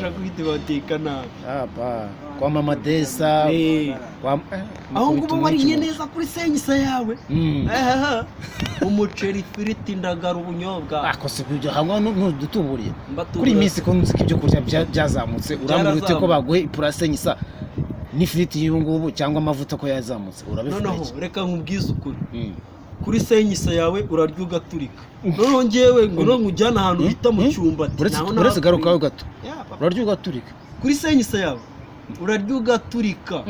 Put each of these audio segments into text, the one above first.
bashaka guhita batekana kwa mama Desa aho ngubo wariye neza kuri senyisa yawe umuceri ifiriti ndagara ubunyobwa akose byo hamwe n'udutuburiye kuri iminsi ko nzi ibyo kurya byazamutse urambirute ko baguhe ipura senyisa n'ifiriti y'ubungubu cyangwa amavuta ko yazamutse urabifite noneho reka nkubwize ukuri kuri senyisa yawe urarya ugaturika noneho ngewe ngo nkujyana ahantu bita mu cyumba uretse garukaho gato urarya ugaturika kuri senyisa yawe urarya ugaturika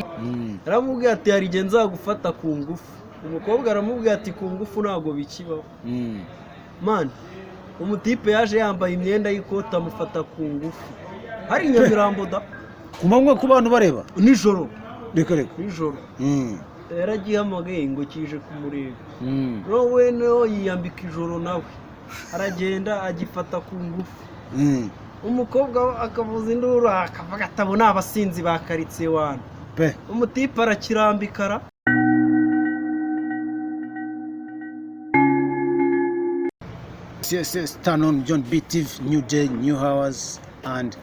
aramubwira ati hari igihe nzagufata ku ngufu umukobwa aramubwira ati ku ngufu ntabwo bikibaho mani umutipe yaje yambaye imyenda y'ikoti amufata ku ngufu hari Nyamirambo da ku manywa ku bantu bareba nijoro reka nijoro yaragihamagaye ngo kije kumureba nowe no yiyambika ijoro nawe aragenda agifata ku ngufu umukobwa akavuza induru akavuga atabona abasinzi bakaritse wana umutipe arakirambikara turn on John B TV, new day, new hours and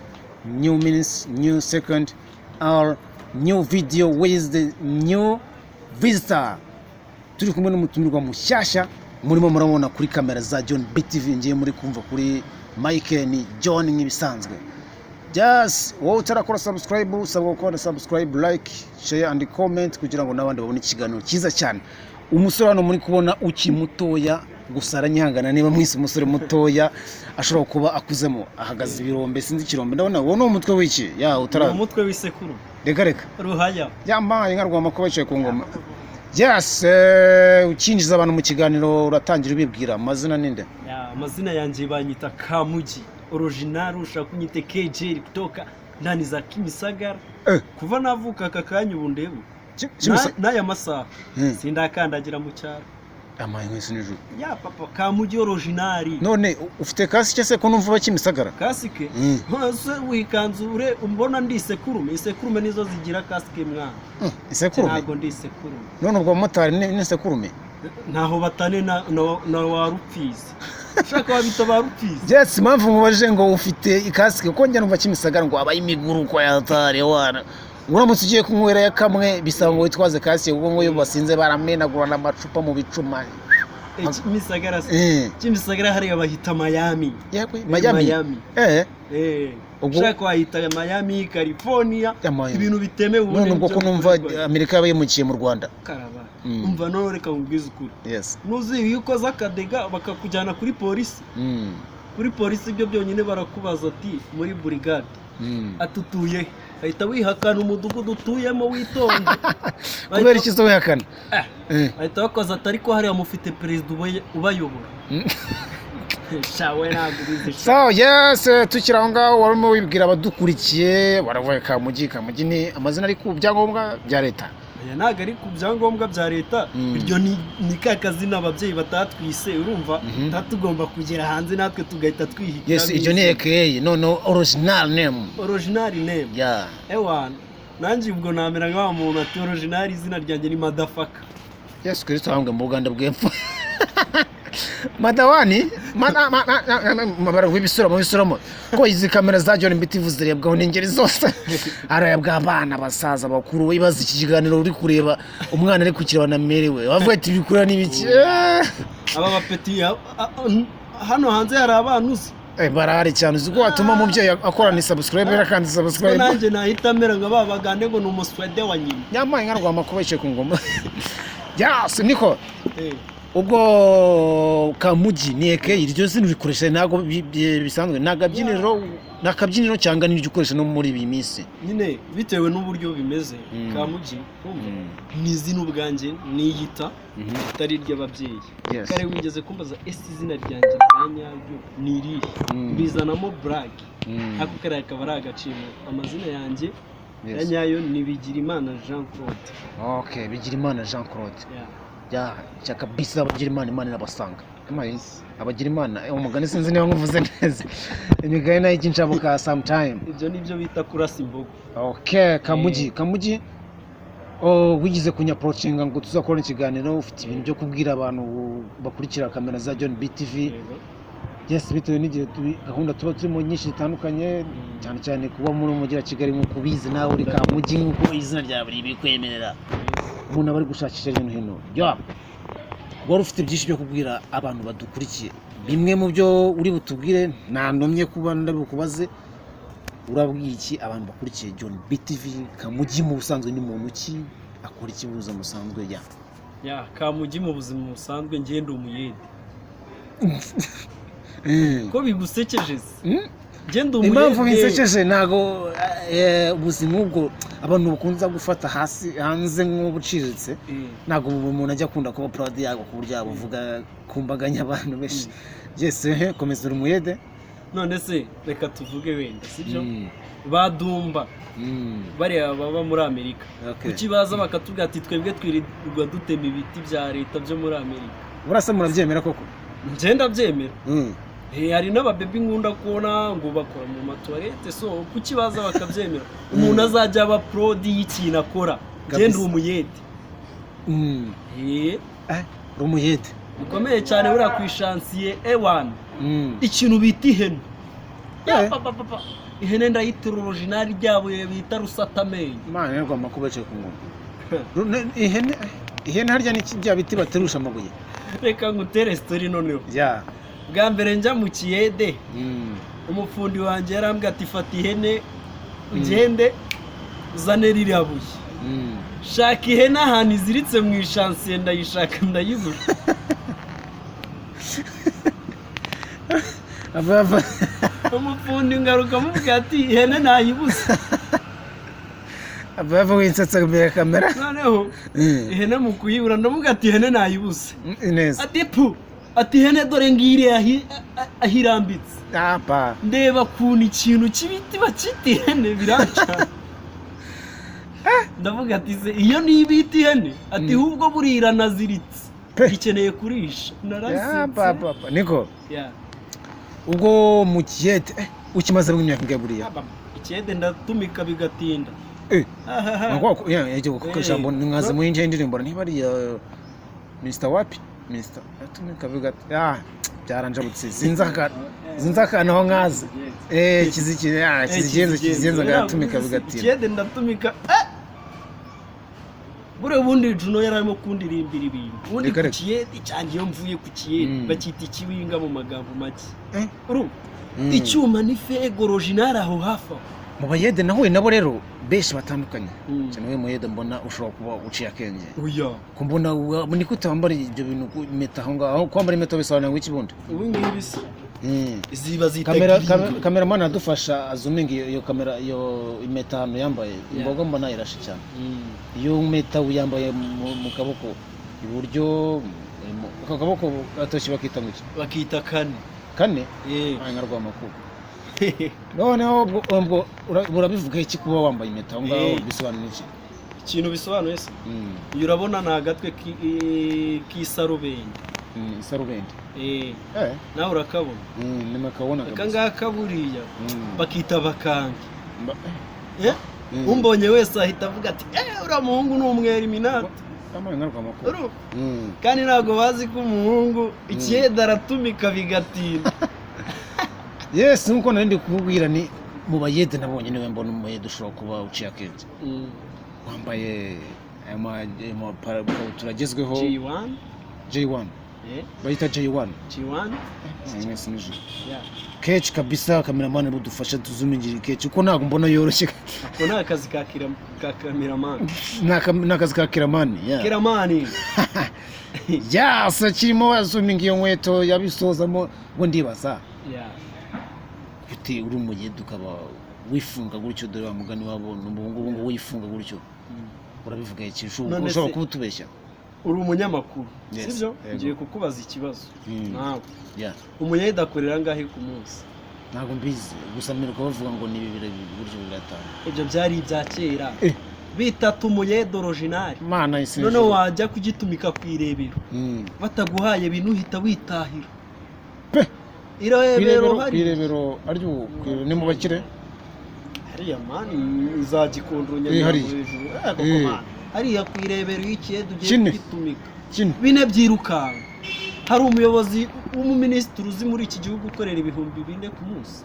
new minutes, new second, our new video with the new visitor. Turi kumwe n'umutumirwa mushyashya murimo murabona kuri kamera za John B TV, ngiye muri kumva kuri Mike ni John nk'ibisanzwe. Just wowe utarakora subscribe, usabwa gukora subscribe, like, share and comment kugira ngo nabandi babone ikiganiro cyiza cyane. Umusore hano muri kubona ukimutoya gusara nyangana niba mwise umusore mutoya ashobora kuba akuzemo ahagaze ibirombe sinzi kirombe ndabona wowe no umutwe w'iki utara umutwe w'isekuru reka ruhaya yambaye nka rwama ko baciye ku ngoma. Yes, ukinjiza abantu mu kiganiro uratangira ubibwira amazina ninde? Amazina yanjye banyita Kamugi original ushaka kunyite KJ kutoka ndani za Kimisagara kuva navuka akakanya ubu ndebo naya masaha sindakandagira mu cyaro amaye nk'isi nijuru papa Kamugi original. None ufite kasike se ko numva bakimisagara kasike hose wikanzure umbona ndi isekurume nizo zigira kasike mwana isekurume ntago ndi isekurume none ubwo motari ni isekurume ntaho batane na warupfizi ushaka wabita barupfizi. Yes, mpamvu mubaje ngo ufite ikasike ko njya numva kimisagara ngo abaye imiguru kwa yatare wana uramutse ugiye kunywera ya kamwe bisaba ngo witwaze kasike ubwo ngo yo basinze baramenagura n'amacupa mu bicuma Kimisagara Kimisagara hari abahita Miami Miami ushaka wahita Miami California ibintu bitemewe ubundi ubwo ko numva Amerika yabayemukiye mu Rwanda karaba umva none reka ngubwize ukuri. Yes, nuzi yuko zakadega bakakujyana kuri polisi kuri polisi ibyo byonyine barakubaza ati muri brigade atutuye ahita wihakana umudugudu utuyemo witonde kubera iki zo wihakana ahita bakoza atari ko hari amufite president ubayobora shawe nagubize. So yes, tukiraho ngaho warimo wibwira abadukurikiye baravuye Kamugi ni amazina ari ku byangombwa bya leta ntago ari ku byangombwa bya leta iryo ni kakazina ababyeyi batatwise urumva tatugomba kugera hanze natwe tugahita twihika. Yes, iryo ni AKA no original name yeah ewana nanjye ubwo namera nka umuntu ati original izina ryanjye ni Madafaka. Yes, Kristo hambwe mu Uganda bw'epfo madawani mabara w'ibisoromo ko izi kamera za John B TV zirebwaho n'ingeri zose arayabwa abana basaza bakuru ibaza iki kiganiro uri kureba umwana ari kukireba na merewe bavuga ati bikura n'ibiki aba bapeti hano hanze hari abana uzi barahari cyane uzi ko watuma umubyeyi akora ni subscribe kandi subscribe nanjye nahita mera ngo babagande ngo ni umuswede wa nyina nyamaye nka rwama ko baciye ku ngoma. Yes, niko ubwo Kamugi ni AKA iryo zina urikoresha ntago bisanzwe nakabyiniro cyangwa n'iryo ukoresha no muri iyi minsi nyine bitewe n'uburyo bimeze. Kamugi ni izina ubwanjye niyita itari ry'ababyeyi kare wigeze kumbaza izina ryanjye ryanyaryo ni iri bizanamo brag ako kare akaba ari agaciro amazina yanjye yanyayo ni Bigirimana Jean Claude. Okay, Bigirimana Jean Claude cyaka bisa Abagirimana Imana nabasanga Abagirimana umugani sinzi niba nkuvuze neza imigaye nayo ikinshabuka sometime ibyo nibyo bita kurasa imbogo. Okay, Kamugi wigize kunya approachinga ngo tuzakora ikiganiro ufite ibintu byo kubwira abantu bakurikira kamera za John B TV yes bitewe n'igihe gahunda tuba turimo nyinshi zitandukanye cyane cyane kuba muri umujyi wa Kigali nk'uko ubizi nawe uri Kamugi nk'uko izina ryawe ribikwemerera umuntu aba ari gushakisha hino hino wari ufite byinshi byo kubwira abantu badukurikiye bimwe mu byo uri butubwire ntandomye kuba ndabukubaze urabwiye iki abantu bakurikiye John BTV Kamugi mu busanzwe ni muntu ki akora iki buza musanzwe Kamugi mu buzima busanzwe ngiye Ndumuyede ko bigusekeje genda Ndumuyede impamvu bisekeje nago ubuzima ubwo abantu bakunza gufata hasi hanze nk'ubuciritse nago umuntu ajya akunda kuba proud yago ku buryo yavuga kumbaganya abantu benshi komeza Ndumuyede none se reka tuvuge wenda sibyo badumba bari baba muri Amerika kuki baza bakatubwira ati twebwe twirirwa dutema ibiti bya leta byo muri Amerika burasa murabyemera koko ngenda byemera hari n'ababebi nkunda kubona ngo bakora mu matoilette so kuki baza bakabyemera umuntu azajya aba prodi y'ikintu akora genda Ndumuyede Ndumuyede bikomeye cyane buriya ku ishansiye A1 ikintu bita ihene ihene ndayitira original ryabo bita rusatamenye Imana yarwa makubace ku ngoma ihene harya n'ikijya biti baterusha amabuye reka ngutere story noneho bwa mbere njya mu Kiyede umufundi wanjye yarambwira ati fata ihene ugende uzane ririya buye shaka ihene ahantu iziritse mu ishansiye ndayishaka ndayibura umufundi ngaruka mubwira ati ihene nayibuze abava winsatsa imbere ya kamera noneho ihene mu kuyibura ndamubwira ati ihene nayibuze neza ati ihene dore ngire ahirambitse ndeba kuntu ikintu kibiti bakita ihene biranca ndavuga ati se iyo nibita ihene ati ahubwo burira naziritse ikeneye kurisha narasitse niko ubwo mu Kiyede ukimaze imyaka ingahe buriya Kiyede ndatumika bigatinda yagiye kuko ijambo mwaze mu yinjye indirimbo niba ari Mr wapi Mr atumika bigati byaranjabutse zinzaka naho nkaze kizigenza gatumika bigatinda Kiyede ndatumika bure bundi Juno yararimo kundirimbira ibintu ubundi ku Kiyede cyangiye mvuye ku Kiyede bakita ikiwinga mu magambo make icyuma ni fego original aho hafa mu Bayede nahuye nabo rero benshi batandukanye cyane we Muyede mbona ushobora kuba uciye akenge kumbona ni kutambara ibyo bintu meta aho ngaho kwambara imeto bisobanura ngo ikibundi ubu ngibi se ziba zitagira cameraman adufasha azuminga iyo kamera iyo imeta hano yambaye imboga mbona irashe cyane iyo meta uyambaye mu kaboko iburyo mu kaboko atoshi bakita ngo bakita kane nkarwa makuru noneho ubwo urabivuga iki kuba wambaye impeta aho ngaho bisobanura iki ikintu bisobanuye se iyo urabona ni agatwe k'isarubende isarubende nawe urakabona nimakabona aka ngaka buriya bakita bakange umbonye wese ahita avuga ati uriya muhungu ni umwera iminata kandi ntabwo bazi ko umuhungu Ikiyede aratumika bigatinda yes nkuko narindi kubwira ni mu Bayede nabonye niwe mbona Umuyede ushobora kuba uciye akenge wambaye turagezweho J1 bayita J1 mwese nijo kechi kabisa cameraman budufasha tuzumingira kechi uko ntago mbona yoroshye ko nta kazi ka cameraman nakazi ka kiramani so kirimo wazuminga iyo nkweto yabisozamo ngo ndibaza uri Umuyede ukaba wifunga gutyo dore wa mugani wabo ngo wifunga gutyo urabivuga iki ushobora kubutubeshya uri umunyamakuru sibyo ngiye kukubaza ikibazo nawe Umuyede akorera ngahe ku munsi ntago mbizi gusa mperuka bavuga ngo ni 2 buryo 5 ibyo byari ibya kera bitatu Umuyede original mana isi none wajya kugitumika kwirebero bataguhaye ibintu uhita witahira irebero aryo ni mu bakire hariya mani uzagikondronya hejuru hariya kwirebero y'Ikiyede ugiye kugitumika bine byirukanga hari umuyobozi w'umuminisitiri uzi muri iki gihugu ukorera 4,000 ku munsi.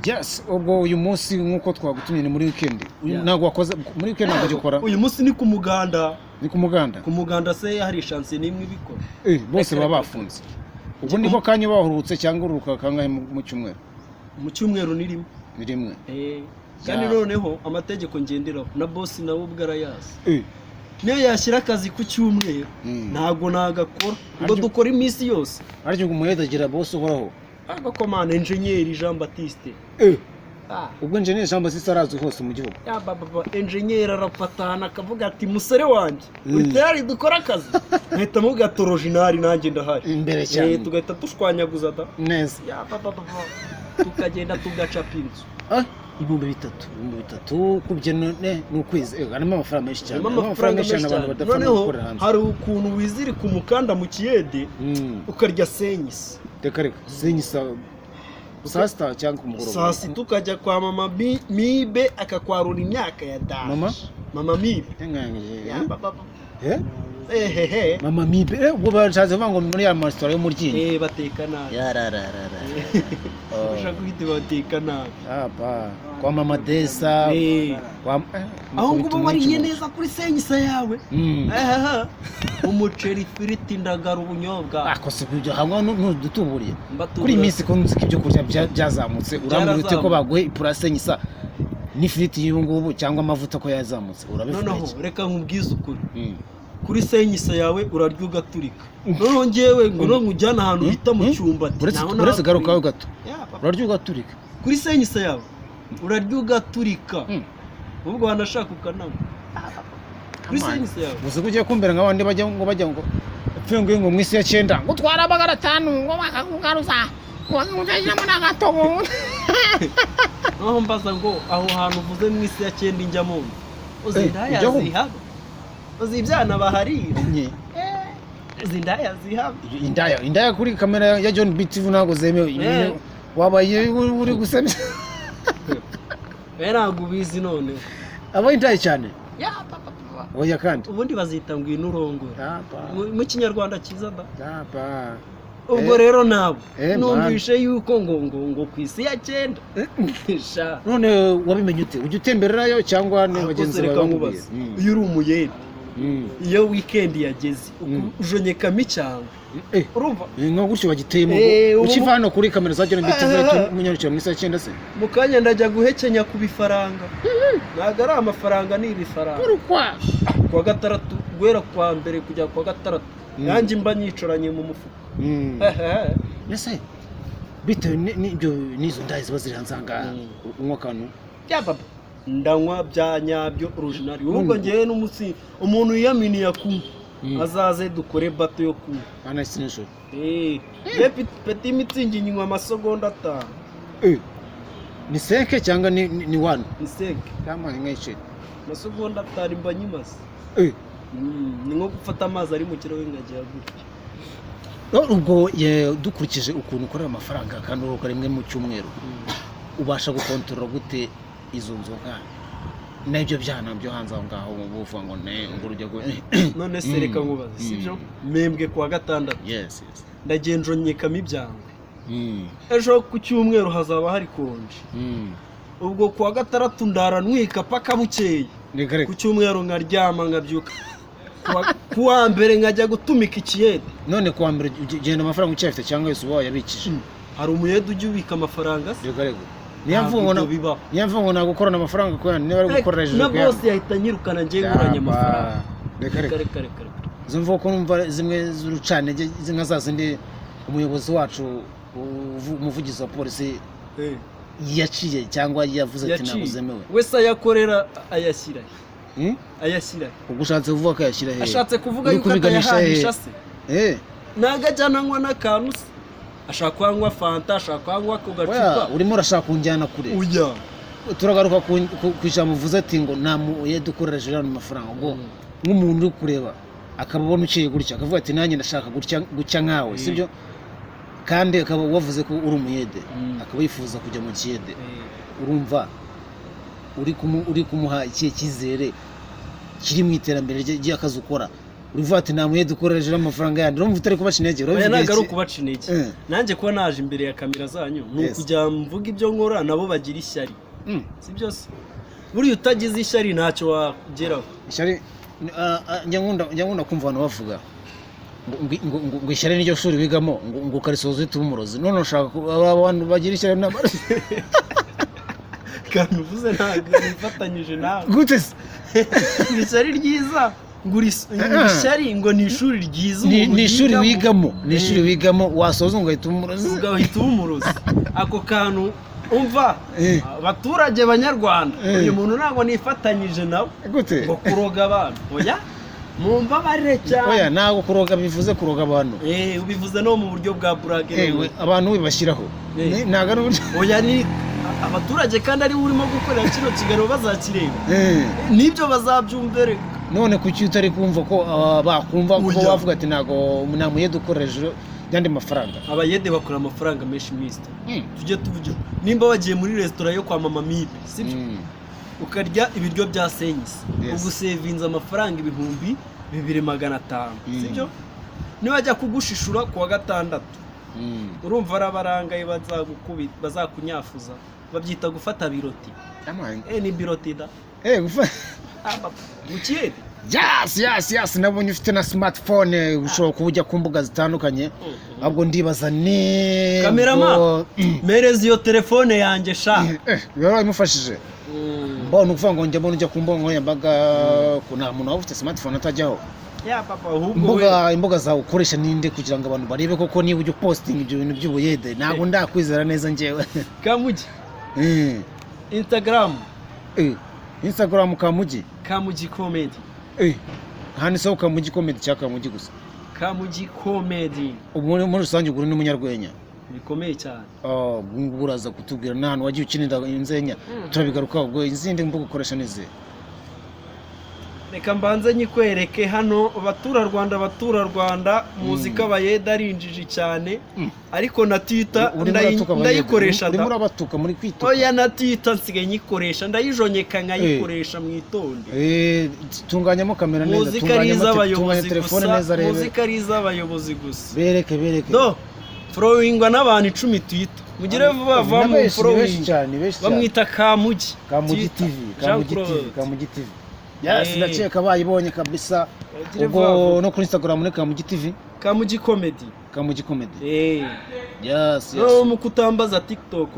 Yes, ubwo uyu munsi nkuko twagutumye ni muri weekend. Ntago wakoze muri weekend ntago ukora. Uyu munsi ni ku muganda. Ni ku muganda. Ku muganda se hari chance nimwe ibikora. Bose baba bafunze. Ubwo niko kanya bahurutse cyangwa ururuka kangahe mu cyumweru? Mu cyumweru ni rimwe. Ni rimwe. Kandi noneho amategeko ngenderaho na boss nawe ubwarayazi. Niyo yashyira akazi ku cyumweru ntago nagakora ngo dukora iminsi yose. Ariko umuyede agira boss uhoraho. Agakomana engineer Jean Baptiste. Ubwo engineer Jean Baptiste arazi hose mu gihugu. Ya baba engineer arafatana akavuga ati musore wanjye utari dukora akazi. Ahita mu gatorojinari nanjye ndahari. Imbere cyane. Tugahita tushwanyaguza da. Neza. Ya baba tukagenda tugacapa inzu. 3,000 kubye none n'ukwezi harimo amafaranga menshi cyane. Amafaranga menshi cyane abantu badafana gukora hanze. Hari ukuntu wiziri ku mukanda mu kiyede ukarya senyisi. Reka senyisa sasta cyangwa kumugoroba. Sasi tukajya kwa mama Mibe akakwarura imyaka ya dash. Mama Mibe. Ya baba. Mama Mibe ubwo bashaze vango muri ya restaurant yo muri Ryinyo. Bateka nabi. Yarararara. Ushaka kwita bateka nabi. Kwa mama Desa. Aho ngubo wariye neza kuri senyisa yawe. Umuceri, ifiriti, indagara, ubunyobwa. Akose kubyo hamwe n'udutuburiye. Kuri iminsi ko nzi ibyo kurya byazamutse urambirute ko baguhe ipurase nyisa n'ifiriti y'ubungubu cyangwa amavuta ko yazamutse urabifite. Noneho reka nkubwize ukuri. Kuri senyisa yawe urarya ugaturika. Noneho ngewe ngo nkujyana ahantu bita mu cyumba ati uretse garukaho gato. Urarya ugaturika. Kuri senyisa yawe urarya ugaturika. Ubwo wanashaka ukanama. Kuri senyisa yawe muze kujya kumbera nk'abandi bajya ngo pfenguye ngo mwisi ya 9 ngo twara 500 ngo bakakugaruza ngo njyamo na gatobo. Aho mbaza ngo aho hantu uvuze mwisi ya 9 njyamo. Uzindaya zihaba. Uzibyana baharira. Uzindaya zihaba. Indaya kuri kamera ya John BTV nago zemewe. Wabaye uri gusebya. Ntabwo ubizi none. Abo indaye cyane. Ya papa. Oya kandi. Ubundi bazita ngo inurongora. Mu kinyarwanda kiza da. Yapa. Ubwo rero nabo numvishe yuko ngo ku isi ya 9. None wabimenye ute? Ujye utembererayo cyangwa ne bagenzi bawe? Uyu uri umuyede. Iyo weekend yageze ujonyekamo icyangwe. Urumva? Nko gutyo bagiteyemo. Ukiva hano kuri kamera za John BTV munyarukira mu isa 9 se. Mukanya ndajya guhekenya ku bifaranga. Naga ari amafaranga ni ibifaranga. Urukwa. Kwa gatandatu guhera kwa mbere kujya kwa gatandatu. Yanjye mba nyicoranye mu mufuka. Nese bitewe n'ibyo nizo ndayi ziba ziri hanzanga unywa kanu. Ya baba. Ndanywa bya nyabyo original. Ubwo ngiye n'umutsi umuntu yaminiye ku azaze dukore bato yo ku. Ana sinisho. Peti mitsingi nywa amasegonda 5. Ni 5 cyangwa ni 1? Ni 5. Kama nk'icyo. Amasegonda 5 mba nyimase. Ni nko gufata amazi ari mu kirahure ngagiye gutya. Ubwo dukurikije ukuntu ukorera amafaranga kandi uruka rimwe mu cyumweru. Ubasha gukontorora gute izo nzoga n'ibyo byana byo hanze aho ngaho buvuga ngo urujya none se reka nkubaze sibyo membwe kwa gatandatu. Yes. Ndagenjonyekamo ibyangwe. Ejo ku cyumweru hazaba hari konje. Ubwo kwa gatandatu ndara ntwika paka bukeye. Ku cyumweru ngaryama ngabyuka. Kuwa mbere ngajya gutumika ikiyede. None kuwa mbere ugenda amafaranga ucyafite cyangwa yose uba yabikije. Hari umuyede ujya ubika amafaranga se. Niyamvugo na gukorana amafaranga ko niba ari gukoresha na boss yahita nyirukana ngiye nguranye amafaranga. Reka. Zumva ko numva zimwe z'urucane zinka zazindi umuyobozi wacu umuvugizi wa polisi yaciye cyangwa yavuze ati nabuzemewe. Wese ayakorera ayashyira. Ayashyira. Ugushatse kuvuga ko ayashyira he? Ashatse kuvuga yuko atayahanisha se. Nagajyana nkwa n'akantu se. Ashaka kwanywa fanta, ashaka kwanywa ko gacupa. Urimo urashaka kunjyana kure. Uya. Turagaruka kwijambo uvuze ati ngo namuye dukoresha rano mafaranga ngo nk'umuntu uri kureba akababona uciye gutya akavuga ati nanjye ndashaka gucya nkawe sibyo kandi akaba wavuze ko uri umuyede akaba yifuza kujya mu kiyede urumva uri kumuha ikihe cyizere kiri mu iterambere ry'akazi ukora uruvuga ati namwe dukoresheje amafaranga yandi urumva utari kubaca intege oya ntabwo ari ukubaca intege nanjye kuba naje imbere ya kamera zanyu ni ukujya mvuga ibyo nkora nabo bagira ishyari si byose buriya utagize ishyari ntacyo wageraho ishyari njya nkunda kumva abantu bavuga ngo ishyari n'iryo shuri bigamo ngo ukarisoza uhita uba umurozi none ushaka abantu bagira ishyari n'amarozi kandi uvuze ntabwo nifatanyije nawe gute se ni ishyari ryiza ishyari ngo ni ishuri ryiza ni ishuri wigamo wasoza ugahita uba umurozi ako kantu umva abaturage banyarwanda uyu muntu ntabwo nifatanyije nawe ngo kuroga abantu oya mumva barire cyane oya ntabwo kuroga bivuze kuroga abantu ubivuze no mu buryo bwa burage abantu bibashyiraho ntabwo ari uburyo oya ni abaturage kandi ari urimo gukorera kino kiganiro bazakireba nibyo bazabyumvere none kuki utari kumva ko bakumva ko bavuga ati ntabwo namwe dukoresheje yandi mafaranga abayede bakora amafaranga menshi mister tujye tuvugira nimba wagiye muri restaurant yo kwa mama Mibe sibyo ukarya ibiryo bya senyisi ugusevinza amafaranga 2,500 sibyo niba ajya kugushishura kuwa gatandatu urumva arabarangaye bazakunyafuza babyita gufata biroti ni biroti da gufata mukiyede yes nabonye ufite na smartphone ushobora kubujya ku mbuga zitandukanye ahubwo ndibaza ni kamerama mereza iyo telefone yanjye sha biba bimufashije mbona ukuvuga ngo njya mbona ujya ku mbuga nkoranyambaga nta muntu waba ufite smartphone atajyaho imbuga zawe ukoresha ninde kugira ngo abantu barebe koko niba ujya posting ibyo bintu by'ubuyede ntabwo ndakwizera neza njyewe Kamugi Instagram Kamugi comedy handitseho Kamugi comedy cyangwa Kamugi gusa Kamugi comedy muri rusange ugura n'umunyarwenya bikomeye cyane uraza kutubwira n'ahantu wagiye ukinira inzenya turabigarukaho ubwo izindi mbuga ukoresha n'izihe reka mbanze nyikwereke hano batura-Rwanda muzika abayede ari injiji cyane ariko na Twitter ndayikoresha urimo urabatuka muri kwituka oya na Twitter nsigaye nyikoresha ndayijonyeka nkayikoresha mu itonde tunganyamo kamera neza tunganya telefone neza rebe muzika ari iz'abayobozi gusa bereke do followingwa n'abantu 10 Twitter mugire vuba mu following bamwita Kamugi TV yes ndakeka bayibonye kabisa ubwo no kuri Instagram ne Kamugi TV Kamugi comedy yes no mukutambaza TikTok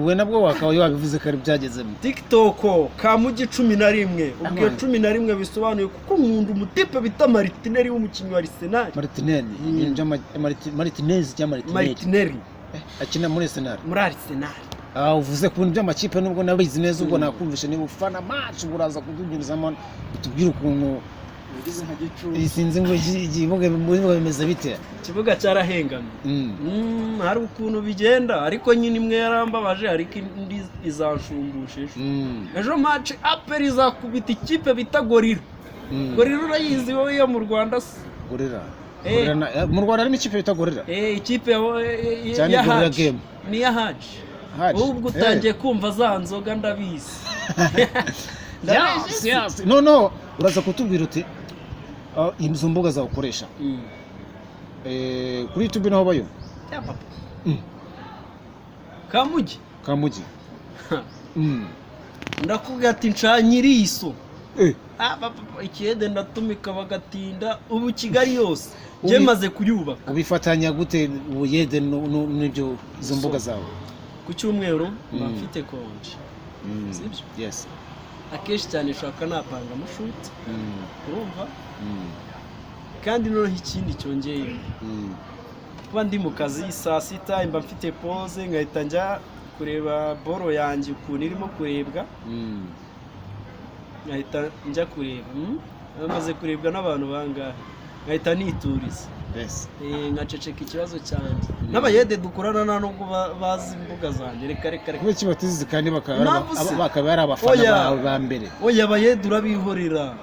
we nabwo wakabaye wabivuze kare byagezemo TikTok Kamugi 11 ubwo 11 bisobanuye kuko nkunda umutipe bita Martinelli w'umukinnyi wa Arsenal Martinelli akina muri Arsenal uvuze ku bintu by'amakipe nubwo nabizi neza ubwo nakumvisha niba ufana match buraza kudugirizamo tubwire ukuntu sinzi ngo ikibuga bimeze bite ikibuga cyarahengamye hari ukuntu bigenda ariko nyine imwe yarambabaje ariko indi izanshumbushe ejo match Apple izakubita ikipe bita Gorilla urayizi wowe yo mu Rwanda Gorilla mu Rwanda harimo ikipe bita Gorilla ikipe ya Haji ni ya Haji ubwo utangiye kumva za nzoga ndabizi no uraza kutubwira uti izo mbuga zawe ukoresha kuri YouTube naho bayo Kamugi ndakubwira ati ncanyiri iso ikiyede ndatumika bagatinda ubu Kigali yose je maze kuyubaka ubifatanya gute ubuyede n'ibyo izo mbuga zawe ku cyumweru bafite konje sibyo yes akeshi cyane shaka napanga amashuti urumva kandi noneho ikindi cyongeye kuba ndi mu kazi saa 6 mba mfite pause ngahita njya kureba boro yanjye ukuntu irimo kurebwa ngahita njya kureba amaze kurebwa n'abantu bangahe ngahita nituriza ngaceceka ikibazo cyane n'abayede dukorana nta nubwo bazi imbuga zanjye reka kubera ki batizi kandi bakaba ari abafana bawe ba mbere oya abayede urabihorera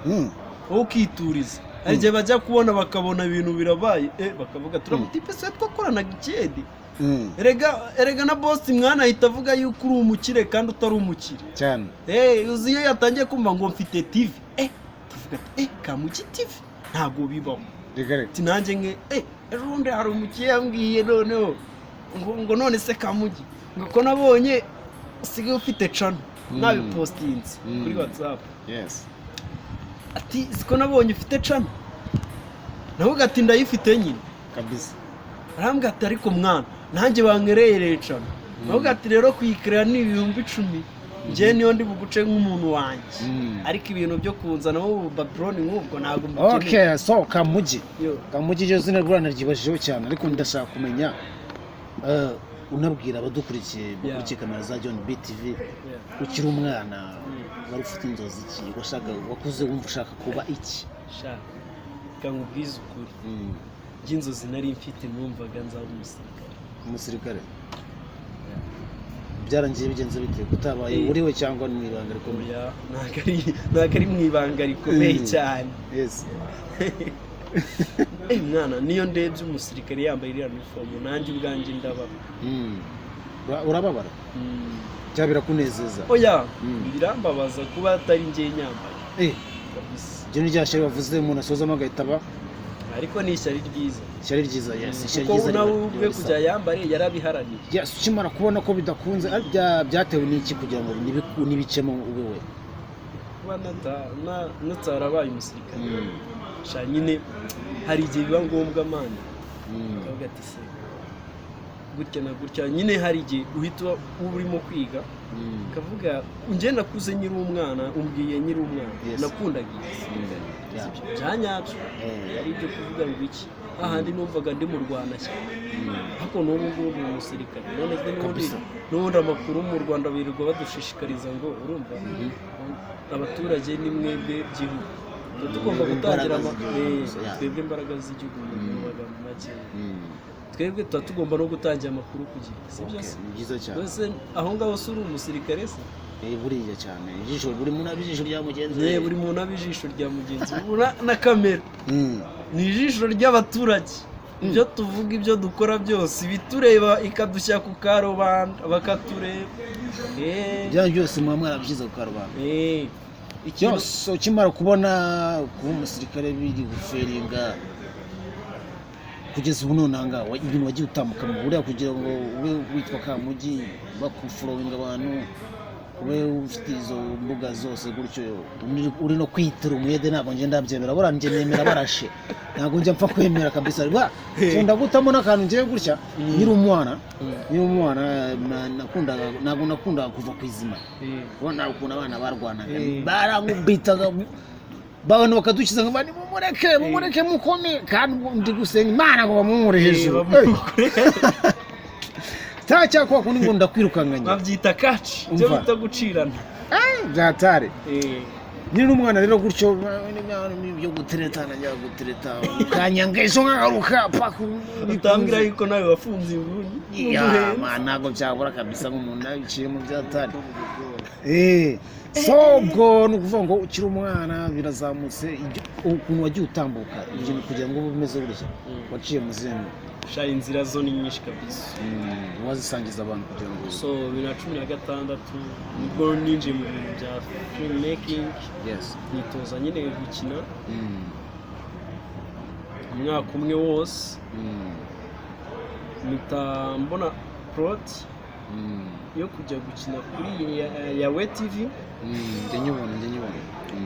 wowe ukituriza hari igihe bajya kubona bakabona ibintu birabaye bakavuga turamutipe se twakoranaga ikiyede erega na boss mwana ahita avuga yuko uri umukire kandi utari umukire cyane uzi iyo yatangiye kumva ngo mfite TV tuvuga Kamugi TV ntago bibaho Regarete nanjye nke ejo hari umukiye yambwiye noneho ngo none se Kamugi ngo ko nabonye usigaye ufite channel nabipostinze kuri WhatsApp yes ati siko nabonye ufite channel naho gati ndayifite nyine kabisa arambwa ati ariko mwana nanjye bankereye channel naho gati rero kuyikrea ni 10,000 nje niyo ndi buguce nk'umuntu wanjye ariko ibintu byo kunzanaho background nk'ubwo ntago mbikeneye. Okay, so Kamugi ryo zina rwanda ryibashijeho cyane ariko ndashaka kumenya unabwira abadukurikiye bakurikiye kamera za John BTV ukiri umwana wari ufite inzozi iki wakuze wumva ushaka kuba iki shaka kangubwiza ukuri by'inzozi nari mfite numvaga nzaba umusirikare byarangiye bigenze bite gutabaye uriwe cyangwa ni mwibanga rikomeye ntago ari mwibanga rikomeye cyane yes mwana niyo ndebye umusirikare yambaye iriya uniform nanjye ubwanjye ndababa urababara cyabira kunezeza oya birambabaza kuba atari ngiye nyambaye ibyo ni rya shari wavuze umuntu asozamo agahitaba ariko ni ishyari ryiza yes ishyari ryiza nawe ubwe kujya yambare yarabiharaniye yes ukimara kubona ko bidakunze byatewe n'iki kugira ngo nibicemo wewe kuba natarabaye umusirikare sha nyine hari igihe biba ngombwa mani ukavuga ati se gutya na gutya nyine hari igihe uhita urimo kwiga ukavuga njye nakuze nyiri umwana umbwiye nyiri umwana nakundaga byanyabyo ari ibyo kuvuga ngo iki ahandi numvaga ndi mu Rwanda cyane ariko n'ubu ngubu mu musirikare none n'ubundi amakuru mu Rwanda birirwa badushishikariza ngo urumva abaturage ni mwebwe gihugu tugomba gutangira twebwe imbaraga z'igihugu mu magambo make twebwe tuba tugomba no gutangira amakuru ku gihe sibyo se byiza cyane bose aho ngaho suri umusirikare se buriya cyane ijisho buri muntu abijisho rya mugenzi buri muntu abijisho rya mugenzi na kamera ni ijisho ry'abaturage ibyo tuvuga ibyo dukora byose bitureba ikadushyira ku karubanda bakatureba bya byose muba mwarabishyize ku karubanda byose ukimara kubona kuba umusirikare biri guferinga kugeza ubu nonanga ibintu wagiye utambuka mu buriya kugira ngo ube witwa Kamugi bakufurowinga abantu ube ufite izo mbuga zose gutyo uri no kwitira umwede ntabwo nje ndabyemera buranje nemera barashe ntabwo njya mpfa kwemera kabisa cyenda gutamo n'akantu ngiye gutya nyiri umwana nakundaga kuva ku izima ubona ukuntu abana barwanaga barangubitaga abantu bakadukiza ngo bani mumureke mukome kandi ndi gusenga Imana ngo bamumure hejuru cyakwa kundi ngo ndakwirukanganya babyita kaci cyo bita gucirana byatare nyine n'umwana rero gutyo byo guteretana njya gutereta kanyangezo nkagaruka utangira yuko nawe wafunze inguni ntabwo byabura kabisa nk'umuntu yiciye mu byatare sobwo ni ukuvuga ngo ukiri umwana birazamutse ukuntu wagiye utambuka ibyo kugira ngo bimeze gutya waciye mu zindi inzira zo ni nyinshi kabisa wazisangiza abantu kugira ngo so 2016 nibwo ninjiye mu bintu bya film making nitoza nyine gukina umwaka umwe wose mpita mbona plot yo kujya gukina kuri ya WTV njye nyibona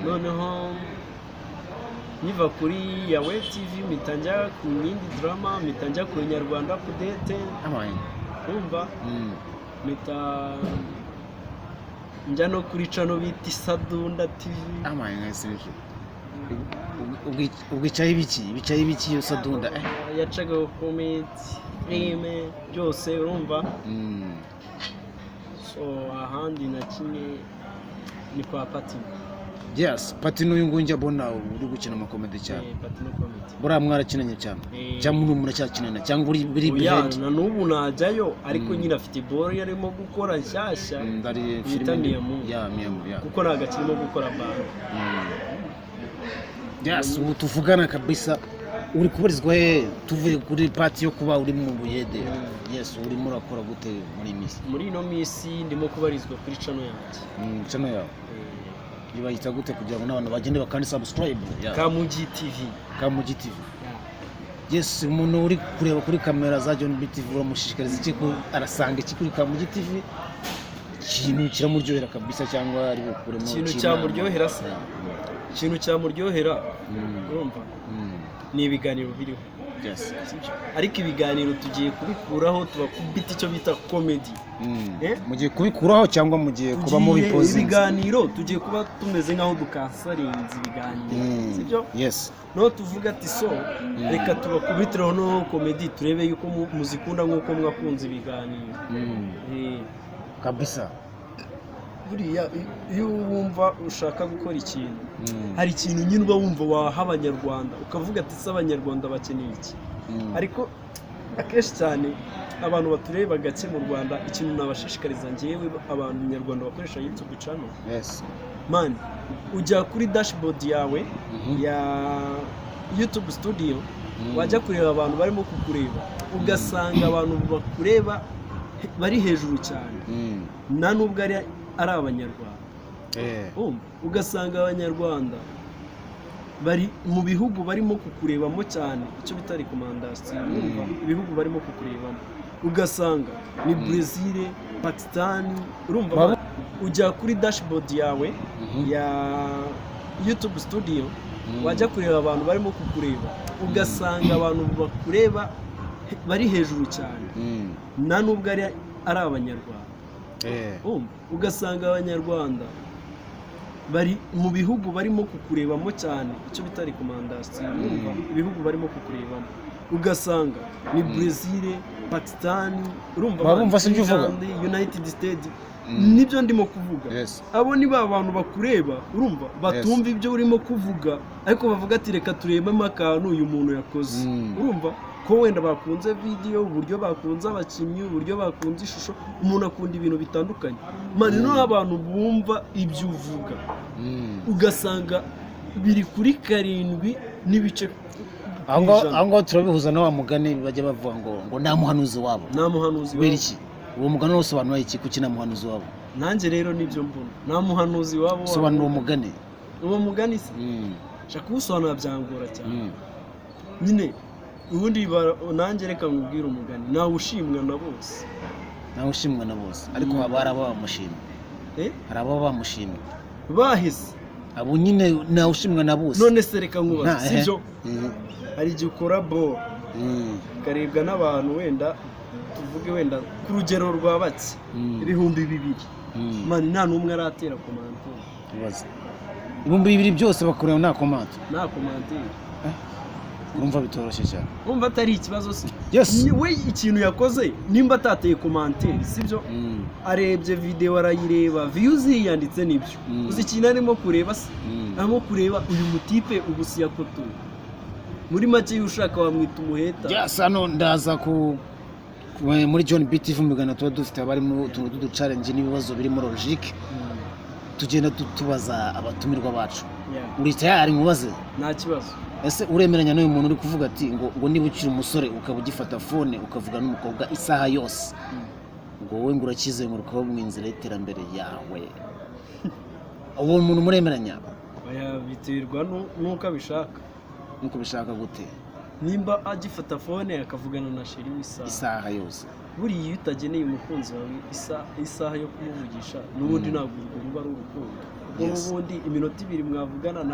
noneho niva kuri ya WTV mpita njya ku yindi drama mpita njya ku Nyarwanda kudete umva mpita njya no kuri channel bita Sadunda TV ubwicaye ibiki yo Sadunda yacaga comedy filme byose urumva so ahandi na kimwe ni kwa Patino Patino uyu nguyu njya mbona uri gukina amakomedi cyane Patino comedy buriya mwarakinanye cyane cyangwa muracyakinana cyangwa uri behind na n'ubu najyayo ariko nyine afite ball yarimo gukora nshyashya ndari filime ya kuko nagakirimo gukora band ubu tuvugana kabisa uri kubarizwa tuvuye kuri party yo kuba uri mu Ndumuyede urimo urakora gute muri ino minsi ndimo kubarizwa kuri channel yanjye channel yawe Bayita gute kugira ngo n'abantu bagende bakandi subscribe? Kamugi TV. Kamugi TV. Yes, umuntu uri kureba kuri kamera za John B TV uramushishikariza iki ko arasanga iki kuri Kamugi TV? Ikintu kiramuryohera kabisa cyangwa ari bukuremo ikintu cyamuryohera se? Ikintu cyamuryohera urumva ni ibiganiro biriho. Yes. Ariko ibiganiro tugiye kubikuraho tubakubita icyo bita comedy. Mugiye kubikuraho cyangwa mugiye kuba mu bipozi? Ibiganiro tugiye kuba tumeze nkaho dukansarinze ibiganiro. Sibyo? Yes. No tuvuga ati so reka tubakubitireho no comedy turebe yuko muzikunda nkuko mwakunze ibiganiro. Kabisa. Buriya iyo wumva ushaka gukora ikintu hari ikintu nyine uba wumva waha abanyarwanda ukavuga ati se abanyarwanda bakeneye iki. Ariko akenshi cyane abantu batureba gake mu Rwanda ikintu nabashishikariza ngewe abantu nyarwanda bakoresha YouTube channel. Yes. Man, ujya kuri dashboard yawe ya YouTube studio wajya kureba abantu barimo kukureba ugasanga abantu bakureba bari hejuru cyane. Na nubwo ari abanyarwanda. Ugasanga abanyarwanda bari mu bihugu barimo kukurebamo cyane icyo bita recommendation. Ibihugu barimo kukurebamo ugasanga ni Brazil, Pakistan. Urumva ujya kuri dashboard yawe ya YouTube studio wajya kureba abantu barimo kukureba ugasanga abantu bakureba bari hejuru cyane. Na nubwo ari abanyarwanda. Ugasanga abanyarwanda bari mu bihugu barimo kukurebamo cyane icyo bita recommendation. Ibihugu barimo kukurebamo ugasanga ni Brazil, Pakistan. Urumva se uvuga United States. Nibyo ndimo kuvuga. Abo ni ba bantu bakureba urumva batumva ibyo urimo kuvuga ariko bavuga ati reka turebemo akantu uyu muntu yakoze. Urumva ko wenda bakunze video, uburyo bakunze abakinnyi, uburyo bakunze ishusho, umuntu akunda ibintu bitandukanye. Mani no abantu bumva ibyo uvuga ugasanga biri kuri 7 n'ibice. Ango turabihuza na wa mugani bajya bavuga ngo nta muhanuzi wabo. Nta muhanuzi wabo. Iki uwo mugani usobanura iki kuki nta muhanuzi wabo? Nanjye rero nibyo mbona. Nta muhanuzi wabo. Sobanura uwo mugani. Uwo mugani se shaka usobanura byangora cyane. Nyine ubundi nanjye reka nkubwire umugani nawe ushimwa na bose. Nawe ushimwa na bose ariko haba hari abamushimye. Hari abamushimye bahise abo nyine nawe ushimwa na bose. None se reka nkubaza sibyo hari igihe ukora bo karebwa n'abantu wenda tuvuge wenda ku rugero rwa bake 200,000 mani nta numwe aratera komante. 200,000 byose bakorera nta komante. Nta komante. Urumva bitoroshye cyane. Urumva atari ikibazo se? Yes. We ikintu yakoze nimba atateye commentaire sibyo? Arebye video arayireba views yanditse nibyo. Uzi ikintu arimo kureba se? Arimo kureba uyu mutipe ubusi yakoto. Muri make yushaka wamwita umuheta. Yes, hano ndaza ku muri John B TV mugana tuba dufite abari mu tuntu du challenge n'ibibazo biri muri logique. Tugenda tubaza abatumirwa bacu. Uri tayari mubaze? Nta kibazo. Ese uremeranya n'uyu muntu uri kuvuga ati ngo niba ukiri umusore ukaba ugifata phone ukavuga n'umukobwa isaha yose ngo wowe ngo urakizengurukaho mu inzira y'iterambere yawe, uwo muntu muremeranya? Oya biterwa nuko abishaka. Nuko bishaka gute? Nimba agifata phone akavugana na sheri isaha yose, buriya iyo utageneye umukunzi wawe isaha yo kumuvugisha n'ubundi ntabwo ruba ari urukundo. Ubundi iminota 2 mwavugana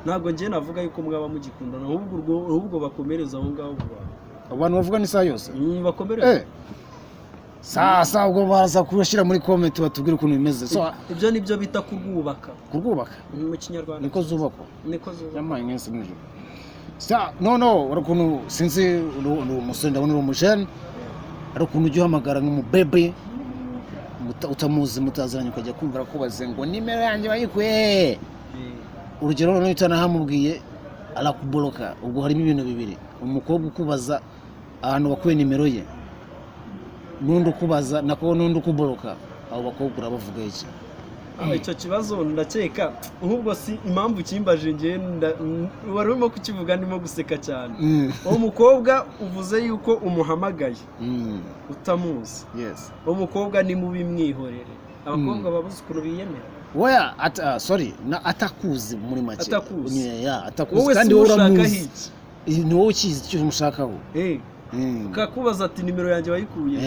ntabwo ngiye navuga yuko mwaba mugikundana ahubwo bakomereza aho ngaho vuba. Abantu bavuga isaha yose bakomereza. Sasa ubwo baraza kurashira muri comment batubwira ukuntu bimeze. So ibyo nibyo bita kurwubaka mu kinyarwanda. Niko zubako yamaye ngense n'ijoro. No urakuntu sinzi umusore ndabona uri umujene arakuntu ujye uhamagara nk'umubebe utamuzi mutaziranye ukajya kumva kubaze ngo nimero yanjye bayikuye. Urugero none utanahamubwiye arakuboloka. Ubwo harimo ibintu bibiri: umukobwa ukubaza ahantu bakuye nimero ye n'undi ukubaza nako n'undi ukuboloka. Abo bakobwa urabavuga iki? Icyo kibazo ndakeka ahubwo si impamvu kimbaje ngiye wari urimo kukivuga ndimo guseka cyane. Uwo mukobwa uvuze yuko umuhamagaye utamuzi. Yes. Uwo mukobwa ni mubi mwihorere. Abakobwa babuze ukuntu biyemera. Oya sorry atakuzi muri make. Atakuzi. Atakuzi kandi wowe uramuzi. Ni wowe ukizi icyo umushakaho. Ukakubaza ati nimero yanjye wayikuye.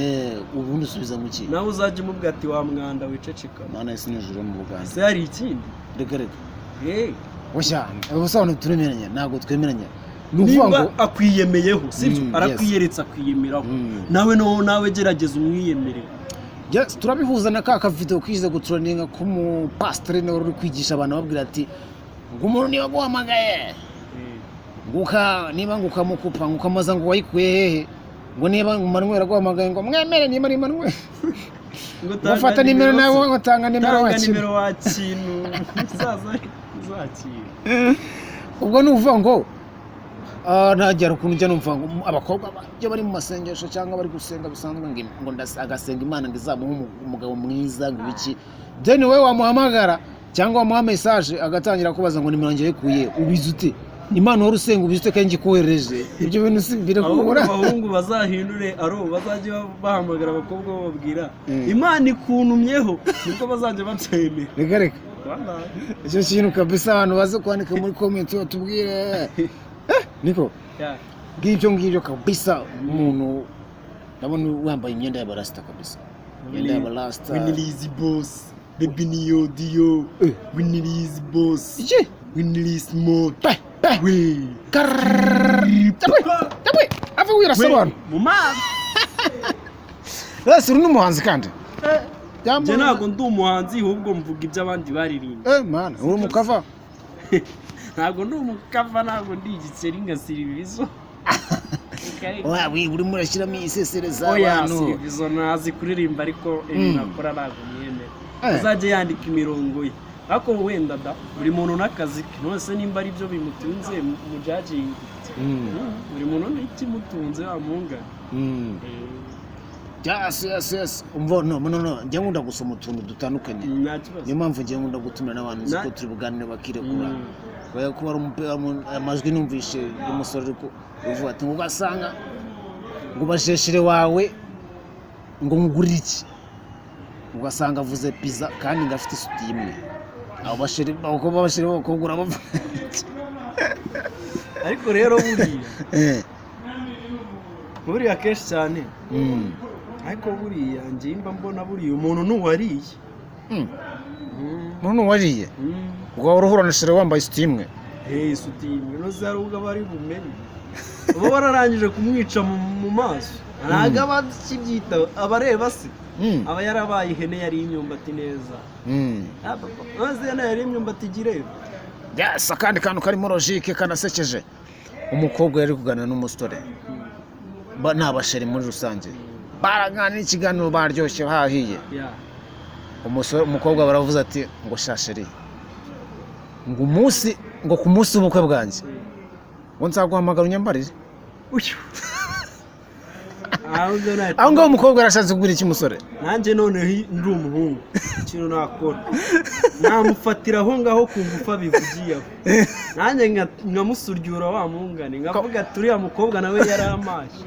Ubundi usubiza mu ki? Nawe uzaje umubwira ati wa mwanda wiceceka. Mana isi nijoro mu Buganda. Se hari ikindi? Reka. Oya, ubusobanuro turemeranya ntabwo twemeranya. Niba akwiyemeyeho sibyo arakwiyeretse akwiyemeraho. Nawe gerageza umwiyemerere. Yes, turabihuza na ka video kwize gutroninga ko mu pastor nawe uri kwigisha abantu babwira ati ngo umuntu niba guhamagaye niba ngukamukupa ngukamaza ngo wayikuye hehe ngo niba Manuel guhamagaye ngo mwemere niba ari Manuel ngo fata nimero nawe watanga nimero wakintu uzakira ubwo nuvuga ngo ntajya ukuntu njya numva abakobwa bajya bari mu masengesho cyangwa bari gusenga bisanzwe ngo agasenga Imana ngo izamuhe umugabo mwiza ngo biki then we wamuhamagara cyangwa wamuha message agatangira kubaza ngo nimero yanjye yikuye ubizute Imana wari usenga ubizute kandi ngikohereje ibyo bintu simbire kubura abahungu bazahindure bazajye bahamagara abakobwa bababwira Imana ikuntumyeho niko bazajya babyemera reka icyo kintu kabisa abantu baze kwandika muri comment batubwire Niko ngibyo kabisa umuntu ndabona wambaye imyenda y'abarasta kabisa imyenda y'abarasta winilize boss baby niyo dio winilize boss winilize mo we tabe ave wira sabana mama uri n'umuhanzi kandi je ntago ndi umuhanzi ahubwo mvuga ibyo abandi baririmba man uri umukava ntago ndi umukava ntago ndi igiceri ngasira ibizo uri murashyiramo isesereza abantu ibizo nazi kuririmba ariko nakora ntago mwemera azajye yandika imirongo ye ariko wenda buri muntu n'akazi ke nose nimba ari byo bimutunze mu judging buri muntu n'ikimutunze amungana Yes. No. Njye nkunda gusoma utuntu dutandukanye. Niyo mpamvu njye nkunda gutumira n'abantu ziko turi buganire bakirekura. Baya kuba amajwi numvishe y'umusore ariko uvuga ati ngo gasanga ngo basheshire wawe ngo ngurire iki. Ugasanga avuze pizza kandi ngafite isuti imwe. Abo bashire bakogura bava. Ariko rero buriya kenshi cyane. Ariko buriya njye mba mbona buriya umuntu n'uwariye umuntu n'uwariye ubwo uruhura nashire wambaye isuti imwe isuti imwe no zaruga bari bumenye uba wararangije kumwica mu maso ntago abakibyita abareba se aba yarabaye ihene yari imyumbati neza maze yari imyumbati gireba kandi kantu karimo logique kanasekeje umukobwa yari kuganira n'umusore n'abasheri muri rusange baragana ikiganiro baryoshye hahiye umukobwa baravuze ati ngo shasheri ngo ku munsi w'ubukwe bwanjye ngo nzaguhamagara unyambarire aho ngaho umukobwa arashatse kugura iki musore nanjye noneho ndi umuhungu ikintu nakora namufatira aho ngaho ku ngufa bivugiyeho nanjye nkamusuryura wa mungane nkavuga ati uriya mukobwa nawe yari amazi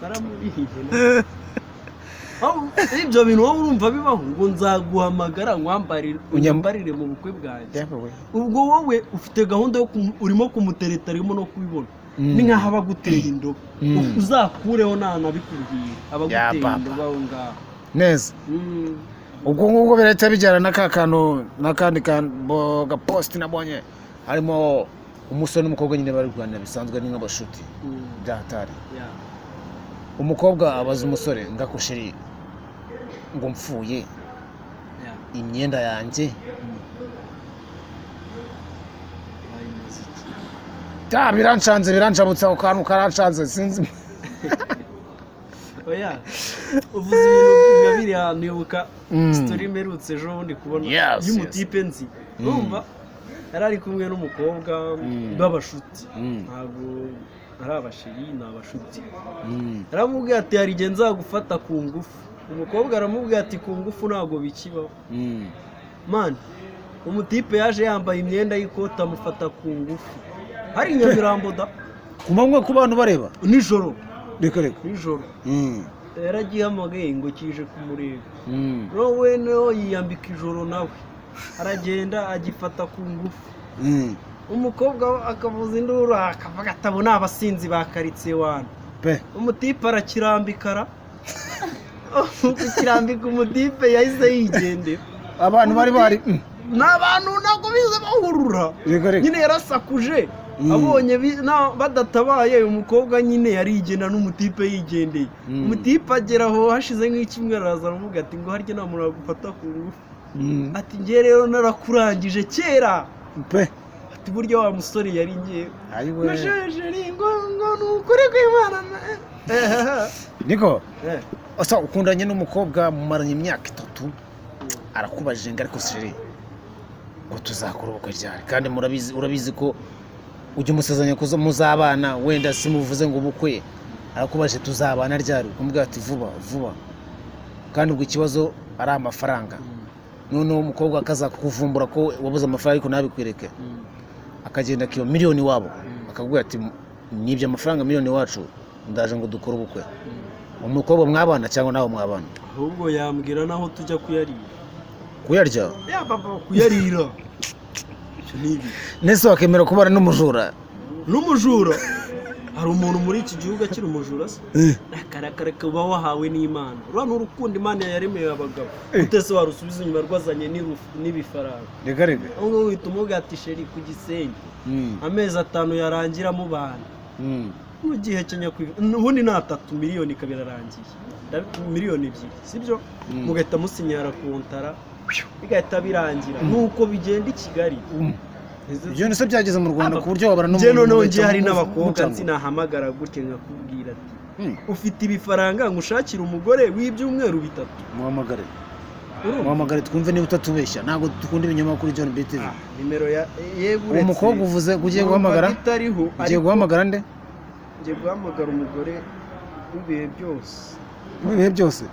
baramurihiye ibyo bintu wowe urumva bibaho ngo nzaguhamagara unyambarire mu bukwe bwanjye ubwo wowe ufite gahunda yo urimo kumutereta arimo no kubibona ni nkaho abaguteye indobo uzakureho ntanabikubwira abaguteye indobo aho ngaho neza ubwo ngubwo birahita bijyana n'akandi gaposti nabonye harimo umusore n'umukobwa nyine bari kuganira bisanzwe ni nk'abashuti byahatari umukobwa abaza umusore ngakushiri ngo mpfuye imyenda yanjye birancabutse ako kantu karancanze sinzi oya uvuze ibintu nka biriya nibuka story mperutse ejo bundi kubona y'umutipe nzi urumva yari ari kumwe n'umukobwa b'abashuti ntabwo ari abashiri ni abashuti aramubwira ati hari igihe nzagufata ku ngufu umukobwa aramubwira ati ku ngufu ntabwo bikibaho mani umutipe yaje yambaye imyenda y'ikoti amufata ku ngufu hari Nyamirambo ku manywa ku bantu bareba nijoro reka nijoro yaragihamagaye ngo kije kumureba nowe no yiyambika ijoro nawe aragenda agifata ku ngufu umukobwa akavuza induru akavuga atabona abasinzi bakaritsiye wana umutipe arakirambikara ukirambika umutipe yahise yigendera abantu bari n'abantu ntabwo bize bahurura nyine yarasakuje abonye badatabaye umukobwa nyine yarigenda n'umutipe yigendeye umutipe agera aho hashize nk'icyumweru araza aravuga ati ngo harya nta muntu wagufata ku ngufu ati ngewe rero narakurangije kera ati burya wa musore yari ngewe mashejeri ngo nukuri kw'Imana niko asa ukundanye n'umukobwa mumaranye imyaka 3 arakubajije ngo ariko siri ngo tuzakora ubukwe ryari kandi urabizi ko ujye umusezanya kuzo muzabana wenda simuvuze ngo ubukwe arakubaje tuzabana ryari ukumubwira ati vuba kandi ubwo ikibazo ari amafaranga none umukobwa akaza kukuvumbura ko wabuze amafaranga ariko nabikwereke akagenda kiyo miliyoni wabo akakubwira ati nibye amafaranga miliyoni wacu ndaje ngo dukore ubukwe umukobwa mwabana cyangwa nawe mwabana ahubwo yambwira naho tujya kuyarya ya papa kuyarira nese wakemera kubara n'umujura hari umuntu muri iki gihugu akiri umujura se akarakara kuba wahawe n'Imana urana urukundo Imana yaremeye abagabo utese warusubiza inyuma rwazanye n'ibifaranga rega ahubwo wita umugati sheri ku Gisenyi amezi 5 yarangira mu bana mu gihe Kenya ubundi na 3 miliyoni kabirarangiye miliyoni 2 sibyo mugahita musinyara kontara bigahita birangira nuko bigenda I Kigali ibyo nise byageze mu Rwanda ku buryo wabara no mu none nje hari n'abakobwa nsinahamagara gutye nkakubwira ati ufite ibifaranga ngushakira umugore w'ibyumweru 3 muhamagare twumve niba utatubeshya ntago dukunda ibinyoma kuri John BTV nimero ya yeguretse umukobwa uvuze ugiye guhamagara ugiye guhamagara nde ngiye guhamagara umugore w'ibihe byose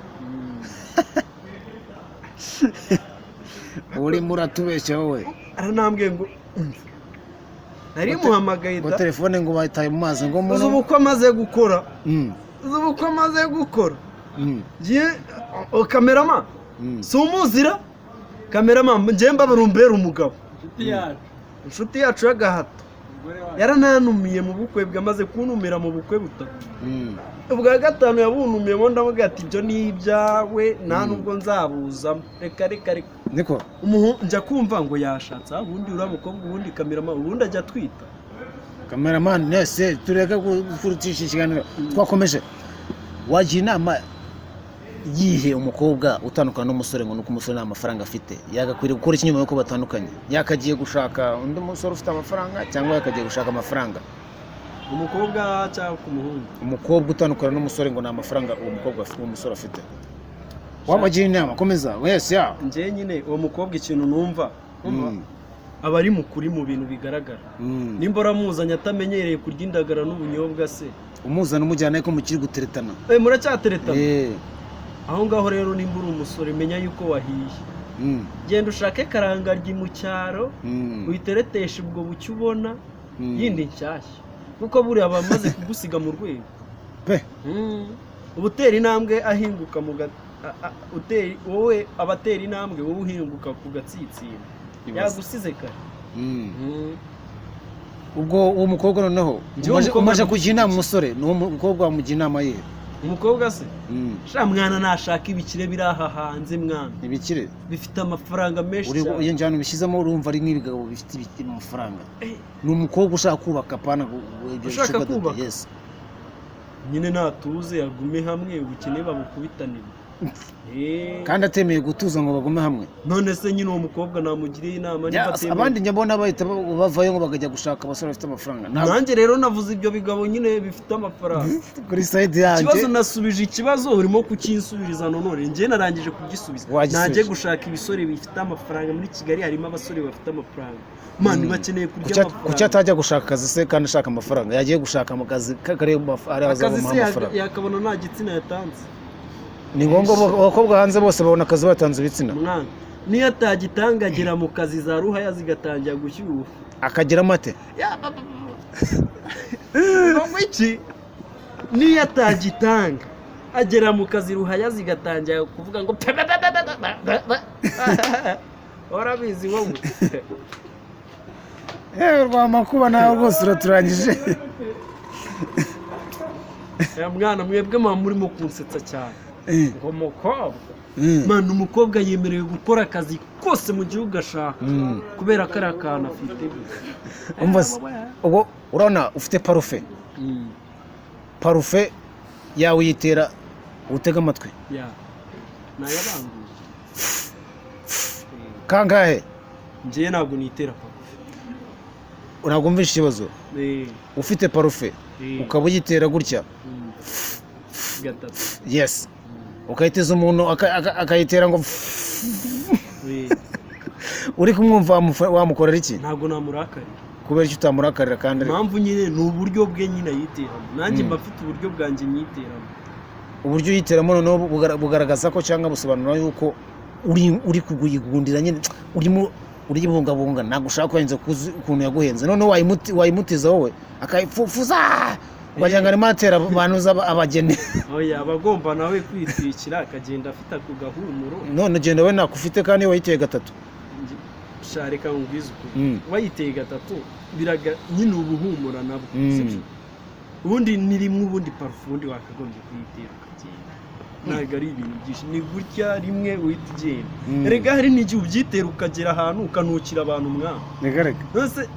uri muratubeshya wowe aranambwiye ngo nari muhamagaye ngo telefone ngo bayitaye mu mazi ngo umuntu ubukwe amaze gukora ngiye kamerama si umuzira kamerama ngiye mbabarumbera umugabo inshuti yacu y'agahato yarananumiye mu bukwe bwamaze kunumira mu bukwe 3 ubwa 5 yabunumiye ngo ndavuga ati ibyo ni ibyawe nta nubwo nzabuzamo reka niko njya kumva ngo yashatse ubundi uramukobwa ubundi kamerama ubundi ajya twita cameraman nese tureka kurutisha ikiganiro twakomeje wagira inama yihe umukobwa utandukana n'umusore ngo nuko umusore nta mafaranga afite yagakwiriye gukora ikinyuma yuko batandukanye yakagiye gushaka undi musore ufite amafaranga cyangwa yakagiye gushaka amafaranga umukobwa cyangwa umuhungu umukobwa utandukana n'umusore ngo nta mafaranga uwo mukobwa afite uwo musore afite wabagira inama komeza wese ya nje nyine uwo mukobwa ikintu numva aba ari mukuri mu bintu bigaragara nimba uramuzanye atamenyereye kurya indagara n'ubunyobwa se umuzana umujyana ko mukiri guteretana muracyateretana aho ngaho rero nimba uri umusore menya yuko wahiye genda ushake karangaryi mu cyaro uyitereteshe ubwo bucyo ubona yindi nshyashya kuko buriya bamaze kugusiga mu rwego ubutera intambwe ahinguka mu wowe abatera intambwe wowe uhinguka ku gatsitsira yagusize kare ubwo uwo mukobwa noneho umaje kujya inama umusore n'uwo mukobwa wamugira inama ye umukobwa se sha mwana nashaka ibikire biri aha hanze mwana ibikire bifite amafaranga menshi cyane iyo njyana ubishyizemo urumva ari nk'ibigabo bifite amafaranga ni umukobwa ushaka kubaka pana ushaka kubaka nyine natuze yagume hamwe ubukene babukubitanira kandi atemeye gutuza ngo bagume hamwe none se nyine uwo mukobwa namugiriye inama abandi nyabona bahita bavayo ngo bagajya gushaka abasore bafite amafaranga nanjye rero navuze ibyo bigabo nyine bifite amafaranga kuri side yanjye ikibazo nasubije ikibazo urimo kukinsubiriza none njye narangije kugisubiza najye gushaka ibisore bifite amafaranga muri Kigali harimo abasore bafite amafaranga mani bakeneye kurya amafaranga kuki atajya gushaka akazi se kandi ashaka amafaranga yagiye gushaka mu kazi kareba ari azabona amafaranga yakabona nta gitsina yatanze ni ngombwa abakobwa hanze bose babona akazi batanze ibitsina mwana niyo atagitangagira mu kazi za ruhaya zigatangira gushyuha akagira amate ngo iki niyo atagitanga agera mu kazi ruhaya zigatangira kuvuga ngo warabizi wowe rwa makuba nawe rwose uraturangije ya mwana mwebwe mama murimo kunsetsa cyane ngo mukobwa mwana umukobwa yemerewe gukora akazi kose mu gihugu ashaka kubera ko ari akantu afite ubwo urabona ufite parufe yawe uyitera utega amatwi nayabanguye kangahe njyewe ntabwo nitera parufe ntabwo mvishe ikibazo ufite parufe ukaba uyitera gutya gatatu yes ukayiteza umuntu akayitera ngo uri kumwumva wamukorera iki? ntabwo namurakarira. Kubera icyo utamurakarira kandi impamvu nyine ni uburyo bwe nyine yiteramo, nanjye mba mfite uburyo bwanjye nyiteramo. Uburyo yiteramo noneho bugaragaza ko cyangwa busobanura yuko uri kugundira nyine urimo uribungabunga, ntabwo ushaka kwenza ukuntu yaguhenze, noneho wayimutiza wowe akayifufuza wagira ngo arimo atera abantu abageni. Oya abagomba nawe kwitwikira akagenda afite ku gahumuro. None genda we nakufite kandi wayiteye gatatu. Shareka ngwiza uko wayiteye gatatu biraga nyine ubuhumura nabwo sibyo. Ubundi ni rimwe ubundi parfum wakagombye kuyitera ukagenda. Ntabwo ari ibintu byinshi, ni gutya rimwe uhita ugenda. Erega hari n'igihe ubyitera ukagera ahantu ukanukira abantu mwana. Negareka. Nose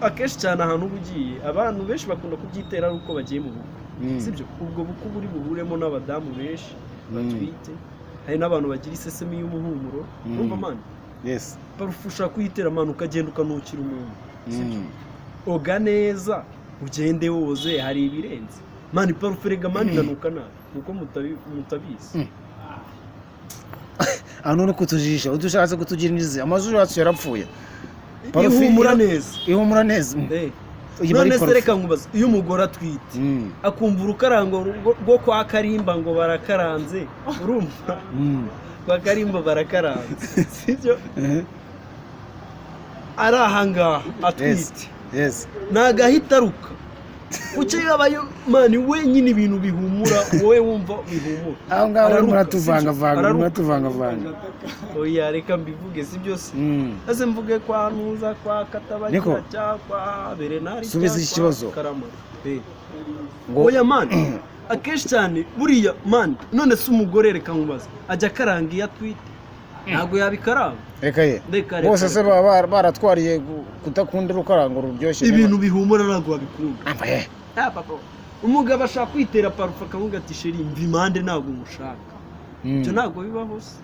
akeshi cyane ahantu ugiye abantu benshi bakunda kubyitera ari uko bagiye mu bukwe sibyo. Ubwo bukwe buri buhuremo n'abadamu benshi batwite, hari n'abantu bagira isesemi y'umuhumuro. Urumva man? Yes. Parufu ushaka kuyitera man ukagenda ukanukira umuntu sibyo. Oga neza ugende woze, hari ibirenze man. Parufu rega man inanuka nabi nuko mutabizi. None kutujisha udushatse kutugirinize amazuru yacu yarapfuye. Ihumura neza, ihumura neza. None se reka nkubaza, iyo umugore atwite akumva urukarango rwo kwa Karimba ngo barakaranze, urumva kwa Karimba barakaranze sibyo, ari ahangaha atwite nagahita aruka uciye abayo mani wenyine ibintu bihumura, wowe wumva bihumura aho ngaho muratuvanga. Oya reka mbivuge si byose ase mvuge kwa Nuza kwa Katabakira cyangwa Berenari subiza iki kibazo Karama. Oya mani akeshi cyane buriya mani. None se umugore reka nkubaza ajya karanga iyo atwite ntabwo yabikaranga. Reka ye bose se baratwariye kutakunda urukarango ruryoshye, ibintu bihumura ntabwo babikunda. Ambaye papa umugabo ashaka kwitera parufe akavuga ati sheri mva impande ntabwo mushaka. Ibyo ntabwo bibaho se.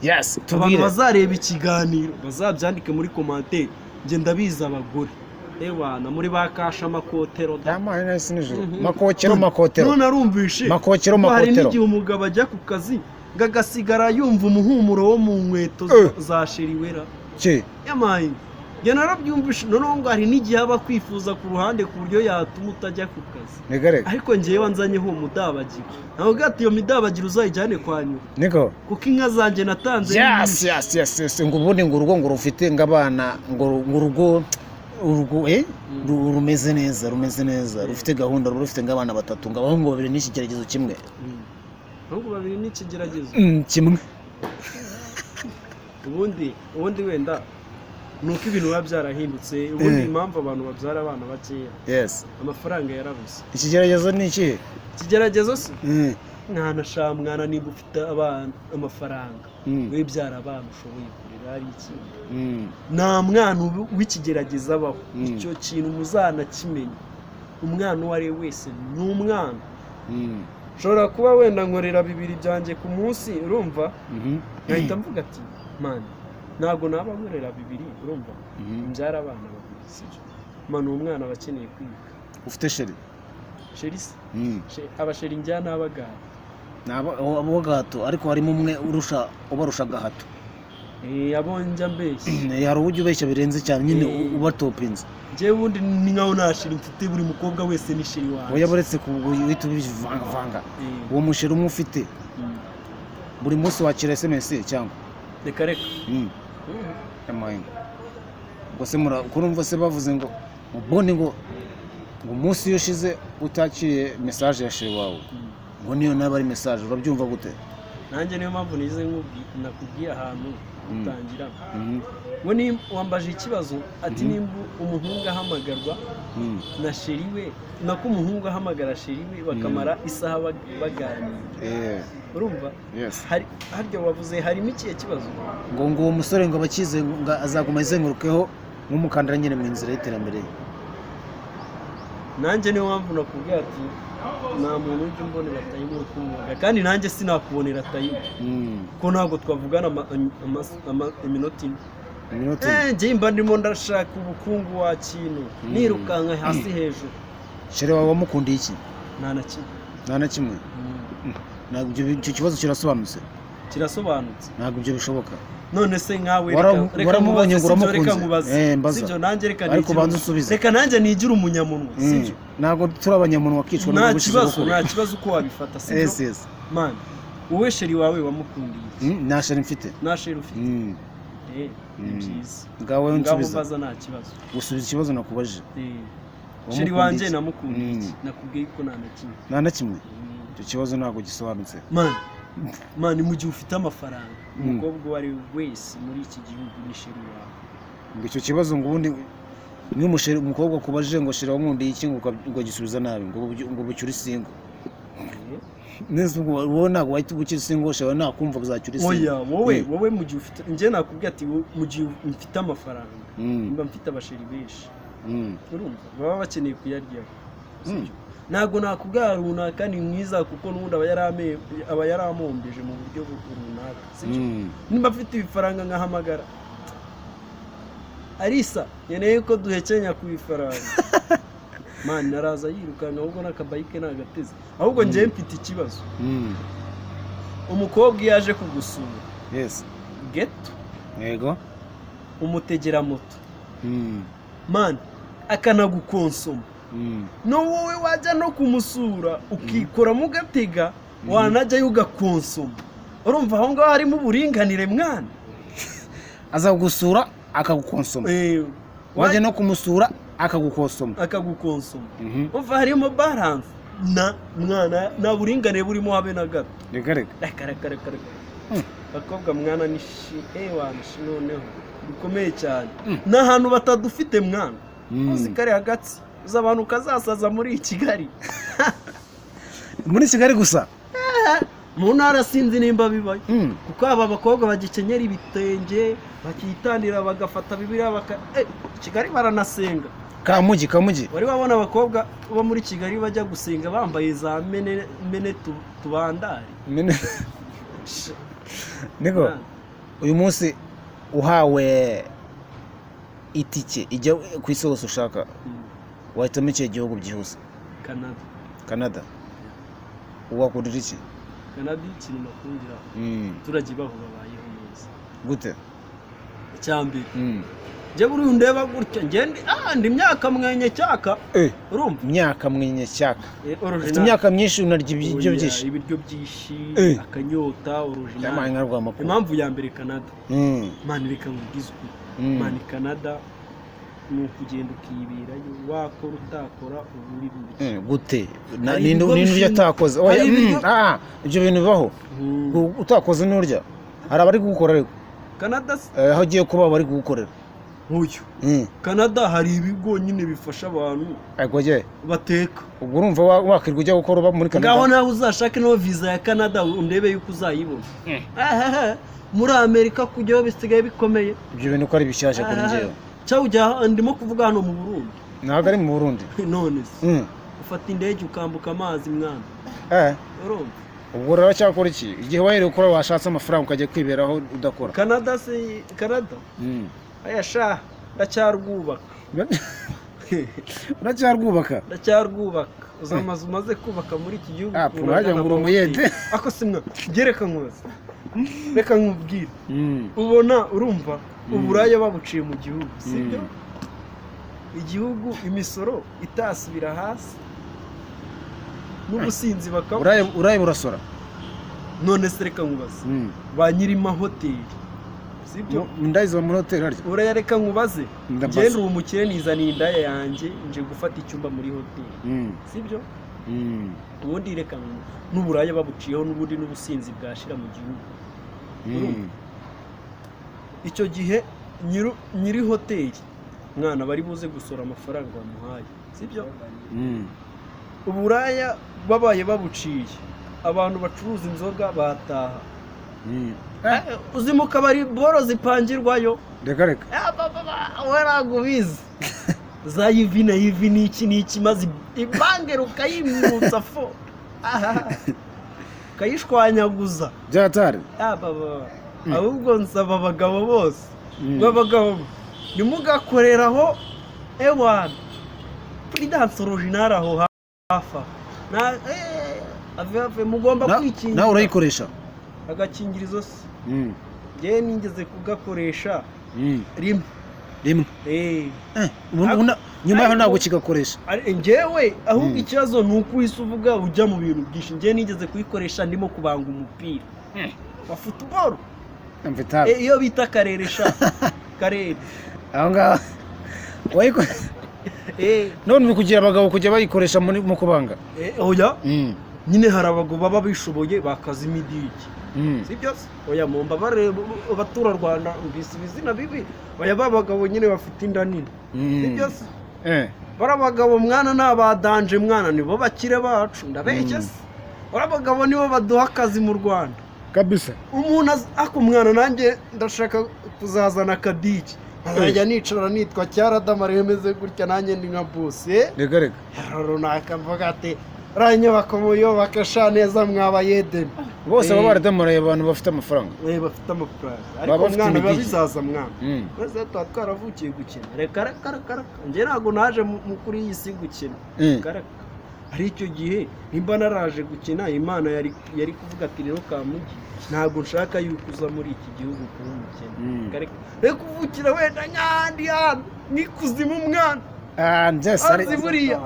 Yes, abantu bazareba ikiganiro bazabyandike muri commentaire. Nge ndabiza abagore ewana muri bakasha makotero makotero none arumvishe makotero hari n'igihe umugabo ajya ku kazi gagasigara yumva umuhumuro wo mu nkweto za sheriwera yamaye. Nge narabyumvishe noneho ngo hari n'igihe aba kwifuza ku ruhande ku buryo yatuma utajya ku kazi. Ariko ngewe wanzanyeho umudabagiro naho gato iyo midabagiro uzayijyane kwa nyuma niko kuko inka zanjye natanze. Yes ngo ubundi ngo urugo ngo rufite ngabana ngo urugo rumeze neza rufite gahunda rufite ngabana batatu ngabahungu babiri n'ikigeragezo kimwe. Ahubwo babiri n'ikigeragezo kimwe. ubundi wenda nuko ibintu biba byarahindutse. Ubundi impamvu abantu babyara abana bakeya amafaranga yarabuze. Ikigeragezo ni iki? Ikigeragezo se mwana mwana niba ufite abana amafaranga we byara abana ushoboye kurera ari iki. Nta mwana w'ikigerageza abaho. Icyo kintu muzana kimenya. Umwana uwo ari wese ni umwana. Ushobora kuba wenda nkorera 2 byanjye ku munsi urumva ngahita mvuga ati man ntabwo naba nkorera 2 urumva mbyara abana 2 sibyo. Man umwana abakeneye kwiga. Ufite sheri abasheri njya n'abagabo abo gato ariko harimo umwe ubarusha gahato. Abonjya mbeshye hari uburyo ubeshya birenze cyane nyine ubatopinze. Njyewe ubundi ni nkaho nashira mfite buri mukobwa wese ni sheri wanjye. Oya buretse uhita ubivanga uwo musheri umwe ufite buri munsi wakira SMS cyangwa reka amaye ngo se kurumva se bavuze ngo ubone ngo umunsi yoshize utakiye message ya sheri wawe ngo niyo naba ari message urabyumva gute? nanjye niyo mpamvu nize nakubwiye ahantu utangira ngo ni wambaje ikibazo ati nimba umuhungu ahamagarwa na sheri we nako umuhungu ahamagara sheri we bakamara isaha baganira urumva harya wavuze harimo ikihe kibazo ngo uwo musore ngo abakize azaguma azengurukeho nk'umukandara nyine mu nzira y'iterambere nanjye niyo mpamvu nakubwiye ati nta muntu ujya umbonera tayimu kumwuga kandi nanjye sinakubonera tayimu ko ntabwo twavugana iminota ine njye mba ndimo ndashaka ubukungu wa kintu nirukanka hasi hejuru shere wawe wamukundiye iki nta na kimwe ntabwo icyo kibazo kirasobanutse ntabwo ibyo bishoboka none se nkawe waramubonye ngo uramukunze sibyo nanjye ariko banza usubize reka nanjye nigira umunyamunwa sibyo ntabwo turi abanyamunwa wakicwa nta kibazo uko wabifata sibyo man wowe sheri wawe wamukundiye nta sheri mfite ufite byiza ngawe nsubiza nta kibazo gusubiza ikibazo nakubajije sheri wanjye namukundiye nakubwiye ko nta na kimwe icyo kibazo ntabwo gisobanutse man mu gihe ufite amafaranga umukobwa uwo ari wese muri iki gihugu ni sheri wawe ngo icyo kibazo ngo ubundi nk'umusheri umukobwa kubajije ngo sheri wankundiye iki ngo gisubiza nabi ngo bucyure singo neza wowe ntabwo wahita ubukira singo sheri nakumva buzacyura singo oya wowe mu gihe ufite njye nakubwiye ati mu gihe mfite amafaranga mba mfite abasheri benshi urumva baba bakeneye kuyaryaho ntabwo nakubwira runaka ni mwiza kuko n'ubundi aba yaramombeje mu buryo runaka nimba afite ibifaranga nkahamagara Arisa nkeneye ko duhekenya ku ifaranga man naraza yirukanka ahubwo n'akabayike nagateze ahubwo njye mfite ikibazo umukobwa yaje kugusura geto yego umutegera moto man akanagukonsoma no wowe wajya no kumusura ukikora mu gatega wanajyayo ugakonsoma urumva aho ngaho harimo uburinganire mwana aza gusura akagukonsoma wajya no kumusura akagukonsoma uva harimo balance na mwana na buringanire burimo habe na gato reka bakobwa mwana ni wanshi noneho bikomeye cyane n'ahantu batadufite mwana uzi kare hagati uzabantu ukazasaza muri Kigali muri Kigali gusa mu ntara sinzi nimba bibaye kuko aba bakobwa bagikenyera ibitenge bakitandira bagafata Bibiliya Kigali baranasenga Kamugi wari wabona abakobwa bo muri Kigali bajya gusenga bambaye za mene tubandari niko uyu munsi uhawe itike ijya ku isi hose ushaka wahitamo ikihe gihugu byihuse Canada uwakundira iki Canada ikintu nakundira abaturage baho babayeho neza gute cyambere njye buri ndeba gutya ndi imyaka mwenye cyaka urumva imyaka mwenye cyaka ufite imyaka myinshi unarya ibiryo byinshi akanyota original impamvu ya mbere Canada man reka ngugize ukuri man Canada ni ukugenda ukiberayo wakora utakora uburi bubi gute n'indyo atakoze ibyo bintu bibaho utakoze n'urya hari abari kugukora ariko Canada aho ugiye kuba bari kugukorera nk'uyu Canada hari ibigo nyine bifasha abantu bateka ubwo urumva wakirwa ujya gukora uba muri Canada ngaho nawe uzashake no visa ya Canada undebe yuko uzayibona muri Amerika kujyaho bisigaye bikomeye ibyo bintu ko ari bishyashya kuri njyewe cyawujya ndimo kuvuga hano mu Burundi ntabwo ari mu Burundi none ufata indege ukambuka amazi mwana urumva ubwo rero cyakora iki igihe wahereye ukora washatse amafaranga ukajya kwiberaho udakora Canada ayasha ndacyarwubaka uzamaze umaze kubaka muri iki gihugu urajya ngo Ndumuyede ako simwa gereka nkubaza reka nkubwire ubona urumva uburaya babuciye mu gihugu sibyo igihugu imisoro itasubira hasi n'ubusinzi bakaba uraye burasora none se reka nkubaza ba nyirima hoteli sibyo ndayiza muri hoteli harya urayareka nkubaze ngende umukire nizaniye indaya yanjye nje gufata icyumba muri hoteli sibyo ubundi reka n'uburaya babuciyeho n'ubundi n'ubusinzi bwashira mu gihugu. Icyo gihe nyiri hoteli mwana bari buze gusora amafaranga bamuhaye, sibyo? Uburaya babaye babuciye, abantu bacuruza inzoga bataha. Uzi mu kabari boro zipangirwayo, reka waragubizi za yivina iki maze ibange rukayimutsa fo kayishwanyaguza byatari. Ahubwo nsaba abagabo bose babagabo nimugakoreraho ewana prudence original aho hafa na ave mugomba kwikingira. Nawe urayikoresha agakingirizo se? Ngiye nigeze kugakoresha rimwe. Nyuma yaho ntabwo kigakoresha. Ngewe ahubwo ikibazo ni uko uhise uvuga ujya mu bintu byinshi. Ngiye nigeze kuyikoresha ndimo kubanga umupira wa football, iyo bita kareresha karere aho ngaho none kugira abagabo kujya bayikoresha mu kubanga. Oya nyine hari abagabo baba bishoboye bakaza imidiki, sibyo? Oya mumba batura Rwanda mbisi bizina bibi, oya babagabo nyine bafite inda nini, sibyo? Barabagabo mwana n'abadanje mwana nibo bakire bacu ndabeshye se. Barabagabo nibo baduha akazi mu Rwanda kabisa. Umuntu ako mwana nanjye ndashaka kuzazana kadiki nkajya nicara nitwa Cyaradama remeze gutya nanjye ndi nka boss. Reka runaka mvuga ati ranyubaka muyubaka sha neza mwabayede bose baba baradamaraye abantu bafite amafaranga. Bafite amafaranga ariko mwana babizaza mwana maze twaravukiye gukina. Reka nje ntago naje kuri iyi si gukina. Ari icyo gihe nimba naraje gukina Imana yari kuvuga ati rero Kamugi ntago nshaka yuko uza muri iki gihugu kuba umukene. Reka uvukira wenda nyandi hano nikuzimu mwana. Azi buriya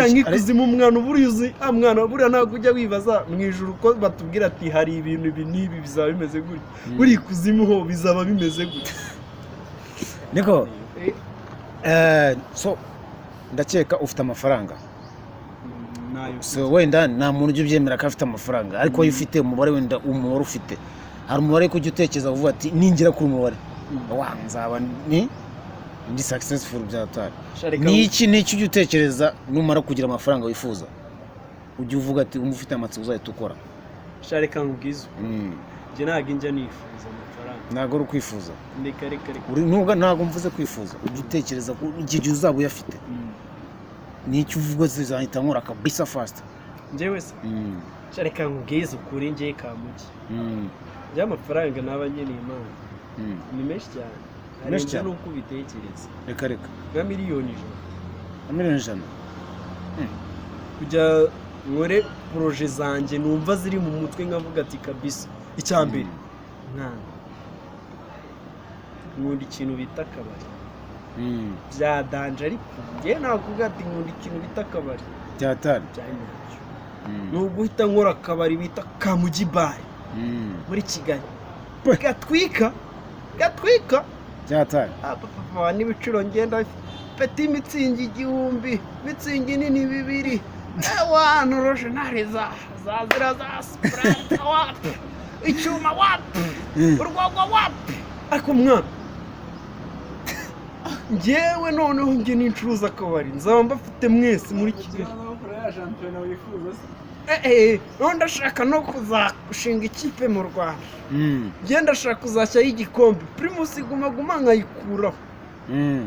nkikuzimu umwana uburizi mwana buriya ntabwo ujya wibaza mu ijuru ko batubwira ati hari ibintu ibi n'ibi bizaba bimeze gutya, buri kuzimu ho bizaba bimeze gutya. Niko so ndakeka ufite amafaranga. So wenda nta muntu ujya ubyemera ko afite amafaranga, ariko iyo ufite umubare wenda umubare ufite hari umubare kujya utekereza uvuga ati ningira kuri umubare nzaba ndi successful byatari. Niki ujya utekereza numara kugira amafaranga wifuza ujya uvuga ati ufite amatsiko uzahita ukora? Reka nkubwize njye ntabwo njya nifuza amafaranga. Ntabwo ari ukwifuza? Reka ntabwo mvuze kwifuza, ujya utekereza ko igihe uzaba uyafite n'icyo uvuga zizahita nkora kabisa fast. Njyewe se reka nkubwize ukuri njye Kamugi by'amafaranga naba nkeneye Imana ni menshi cyane. Arenze nuko ubitekereza. Reka nka miliyoni 100. Kujya nkore proje zanjye numva ziri mu mutwe nkavuga ati kabisa icyambere nkunda ikintu bita akabari byadanje, ariko njye nakuvuga ati nkunda ikintu bita akabari byatari byanyacyo nubwo uhita nkora akabari bita Kamugi bar muri Kigali gatwika byatari n'ibiciro ngenda peti mitsingi 1000 mitsingi nini 2 abantu rojenari za Sprite wapi icyuma wapi urwagwa wapi. Ariko mwana njyewe noneho njye nincuruza akabari nzaba mbafite mwese muri Kigali. None ndashaka no kuzashinga ikipe mu Rwanda. Njye ndashaka kuzashya y'igikombe Primus guma nkayikuraho.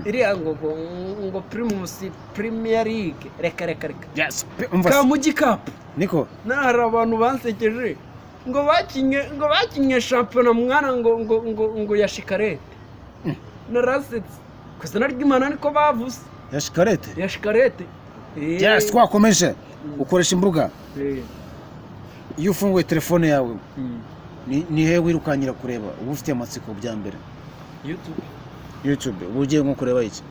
Iriya ngo Primus Premier League reka. Yes, Kamugi Cup. Niko Hari abantu bansekeje ngo bakinye shampiyona mwana ngo ya Shikarete. Narasetse kuzana ry'Imana niko bavuze. Ya Shikarete. Yes, twakomeje ukoresha imbuga. Iyo ufunguye telefone yawe ni hewe wirukanyira kureba ubu ufite amatsiko bya mbere? YouTube ugiye nko kureba iki?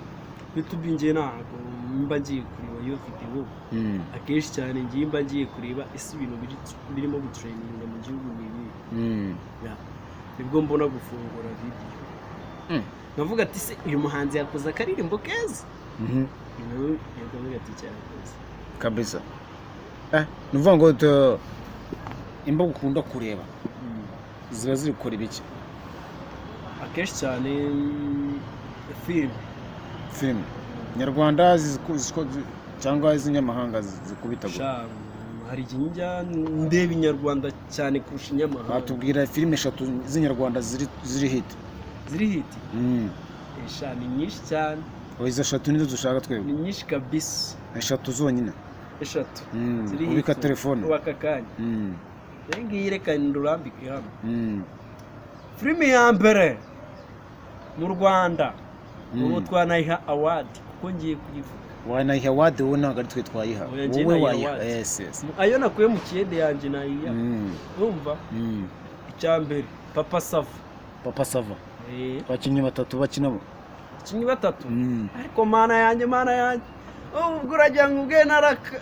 YouTube ngiye ntabwo mba ngiye kureba iyo video. Akenshi cyane ngiye mba ngiye kureba ese ibintu birimo gutraininga mu gihugu n'ibi. Nibwo mbona gufungura video navuga ati se uyu muhanzi yakoze akaririmbo keza. Yego ati cyane kabisa. nuvuga ngo imbuga ukunda kureba ziba ziri gukora ibiki akenshi cyane filime nyarwanda cyangwa iz'inyamahanga zikubita gutya hari igihe njya ndeba inyarwanda cyane kurusha inyamahanga batubwira filime 3 z'inyarwanda ziri hit ni nyinshi cyane izo 3 nizo dushaka twebwe ni nyinshi kabisa 3 zonyine 3 ziri hit ubika telefone wakakanya ngiye reka ndurambike hano filime ya mbere mu Rwanda ubu twanayiha award kuko ngiye kuyivuga wanayiha award wowe ntabwo ari twe twayiha wowe wayiha ayo nakuye mu kiyede yanjye nayiha urumva icya mbere Papa Sava abakinnyi 3 bakinamo abakinnyi 3 ariko mana yanjye ubwo uragira ngo ubwe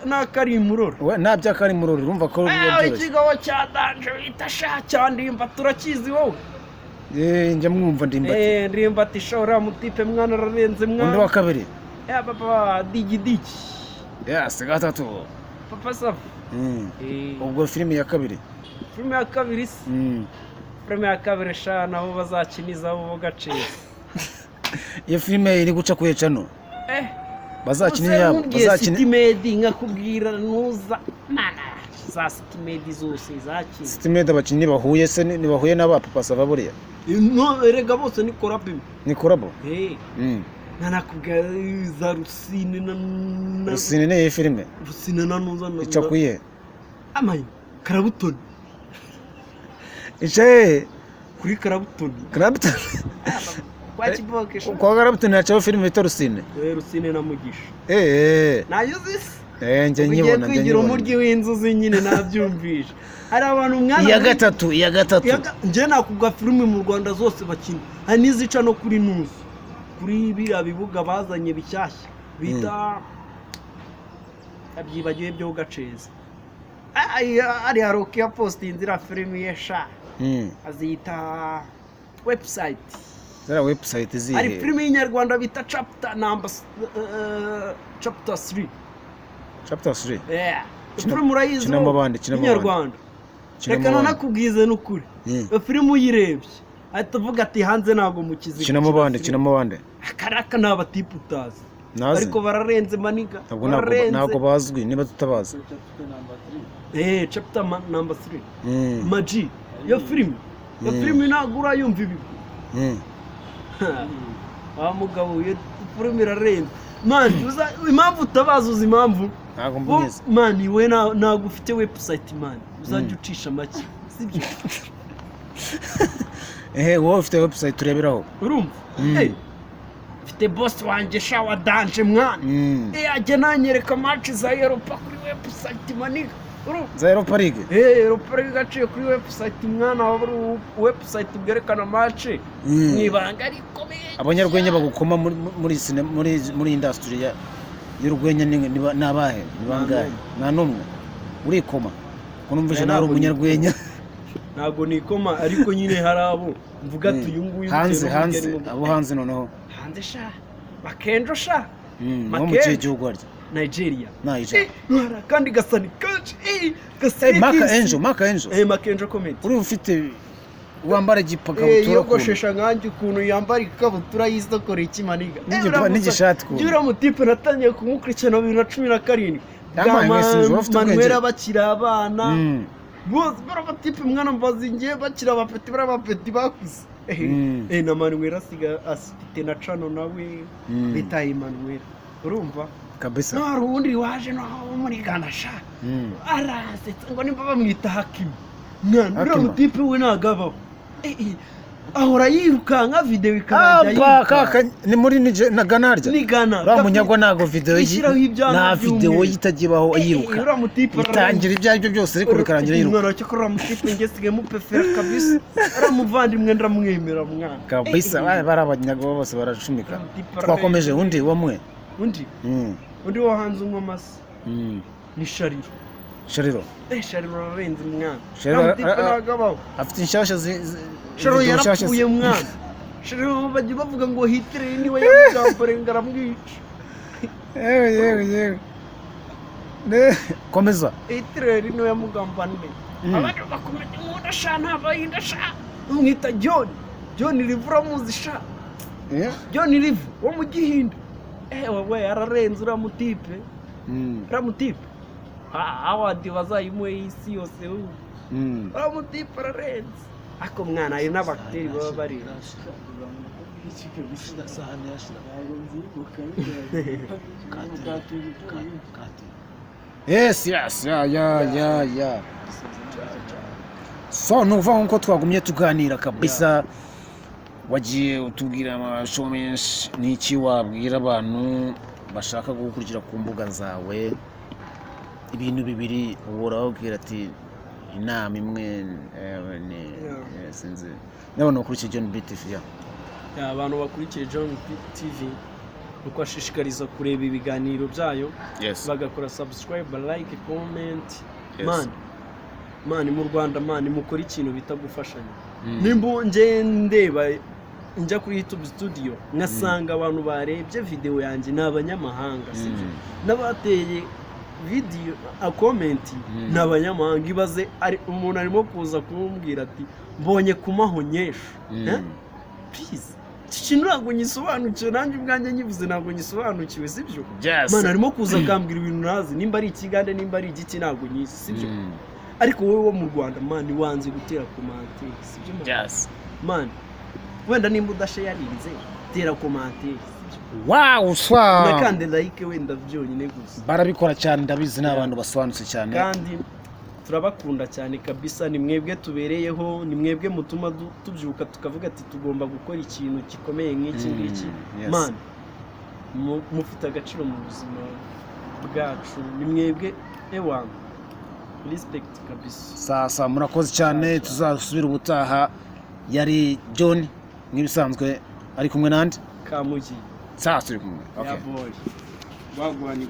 nakari muroro we nabya kari muroro urumva ko ikigo cya danje bita cya ndimba turakizi wowe njya mwumva ndimbati shora mutipe mwana rarenze mwana undi wa kabiri papa digi gatatu Papa Sava ubwo filime ya kabiri filime ya kabiri naho bazakiniza bo gaceza iyo filime iri guca kuyecano bazakinira yabo Stimedi nkakubwira nuza za Stimedi zose zakina Stimedi abakinnyi bahuye se nibahuye n'aba Papa Sava buriya no erega bose ni korabo nakubwira za Rusine ni filime Rusine na nuza ica kuye amaye Karabutoni icaye kuri Karabutoni kwa Karabutoni yacaho filime ita Rusine na Mugisha nayo zisi njye nyibona kwigira umuryi w'inzuzi nyine nabyumvisha hari abantu umwana iya gatatu njye nakubwa filime mu Rwanda zose bakina hari n'izica no kuri nuzi kuri biriya bibuga bazanye bishyashya bita abyibagiwe byo gaceza ari haroki ya posting ira filime yesha azita website zihe ari filime y'inyarwanda bita chapter 3 filime urayizi inyarwanda reka nanakubwize n'ukuri filime uyirebye ahita avuga ati hanze ntabwo mukizi kinamo bande akaraka n'abatipu utazi ariko bararenze maniga ntabwo bazwi niba tutabazi chapter number 3 Maji iyo filime ntabwo urayumva ibi wa mugabo iyo filime irarenze man impamvu utabazi uzi impamvu ntabwo mbunyeze man we ntabwo ufite website man uzajya ucisha make sibyo wowe ufite website tureberaho urumva mfite boss wanjye shawa danje mwana ajya nanyereka match za Europa kuri website maniga za Europa League Europa League gaciye kuri website mwana wa website bwerekana match mwibanga rikomeye abanyarwenya bagukoma muri industry y'urwenya nabahe nibangahe nta numwe urikoma ko numvise nawe umunyarwenya ntago nikoma ariko nyine hari abo mvuga ati uyu nguyu hanze noneho hanze sha makenjo sha mu gihe gihugu arya Nigeria kandi gasani makenjo comedy uri ufite wambara igipakabutura yogoshesha nkanjye ukuntu yambara ikabutura y'isokora ikimaniga n'igishati ku jura mutipe natangiye kumukurikirana 2017 Manuel bakira abana bose barabatipe mwana mbazingiye bakira abapeti barabapeti bakuze na Manuel asite na chano nawe bita Manuel urumva kabisa no rundi waje no muri Ghana sha arasetsa ngo nimba bamwita Hakim mwana uriya mutipe we nagabaho ahora yirukanka video ikarajya kaka ni muri na Ghana arya ni Ghana ramunyagwa nago video na video yitagibaho yiruka itangira ibyo byose ariko bikarangira yiruka mwana cyo kora mutipe ngesige mu prefera kabisa aramuvandimwe ndamwemera mwana kabisa barabanyagwa bose baracumika twakomeje undi wamwe undi wo hanze umwamasi ni Shariro Shariro arenze mwana Shariro afite inshyashya Shariro yarapfuye mwana Shariro bajya bavuga ngo Hitler niwe yamugambarenga aramwica komeza Hitler niwe yamugambaniye abantu bakomeye nkunda sha ntabayinda sha umwita John Rivu uramuzi sha John Rivu wo mu Gihinde wewe ararenze uramutipe awadi bazayimuhe isi yose uramutipe ararenze ako mwana hari n'abakiteri baba barira yes yeah so nuva nkuko twagumye tuganira kabisa wagiye utubwira amashow menshi n'iki wabwira abantu bashaka gukurikira ku mbuga zawe ibintu bibiri ubura ati inama imwe sinzi nabona ukurikiye John B TV abantu bakurikiye John B TV uko ashishikariza kureba ibiganiro byayo bagakora subscribe like comment man mu Rwanda mukora ikintu bitagufashanya nimba ndeba njya kuri YouTube studio ngasanga abantu barebye video yanjye n'abanyamahanga sibyo n'abateye video a comment n'abanyamahanga ibaze ari umuntu arimo kuza kumbwira ati mbonye kumahonyesha please ikintu ntabwo nyisobanukiwe nanjye ubwanjye nyivuze ntabwo nyisobanukiwe sibyo man arimo kuza akambwira ibintu nazi nimba ari ikigande nimba ari igiki ntabwo nyisi sibyo ariko wowe wo mu Rwanda man wanze gutera commentaire sibyo man wenda nimba udasharinze tera commentaire wow swa nakande like wenda byonyine gusa barabikora cyane ndabizi n'abantu basobanutse cyane kandi turabakunda cyane kabisa ni mwebwe tubereyeho ni mwebwe mutuma tubyuka tukavuga ati tugomba gukora ikintu gikomeye nk'iki ngiki man mufite agaciro mu buzima bwacu ni mwebwe respect kabisa sasa murakoze cyane tuzasubira ubutaha yari John nk'ibisanzwe ari kumwe nandi Kamugi sasa turi kumwe okay yeah boy gwagwani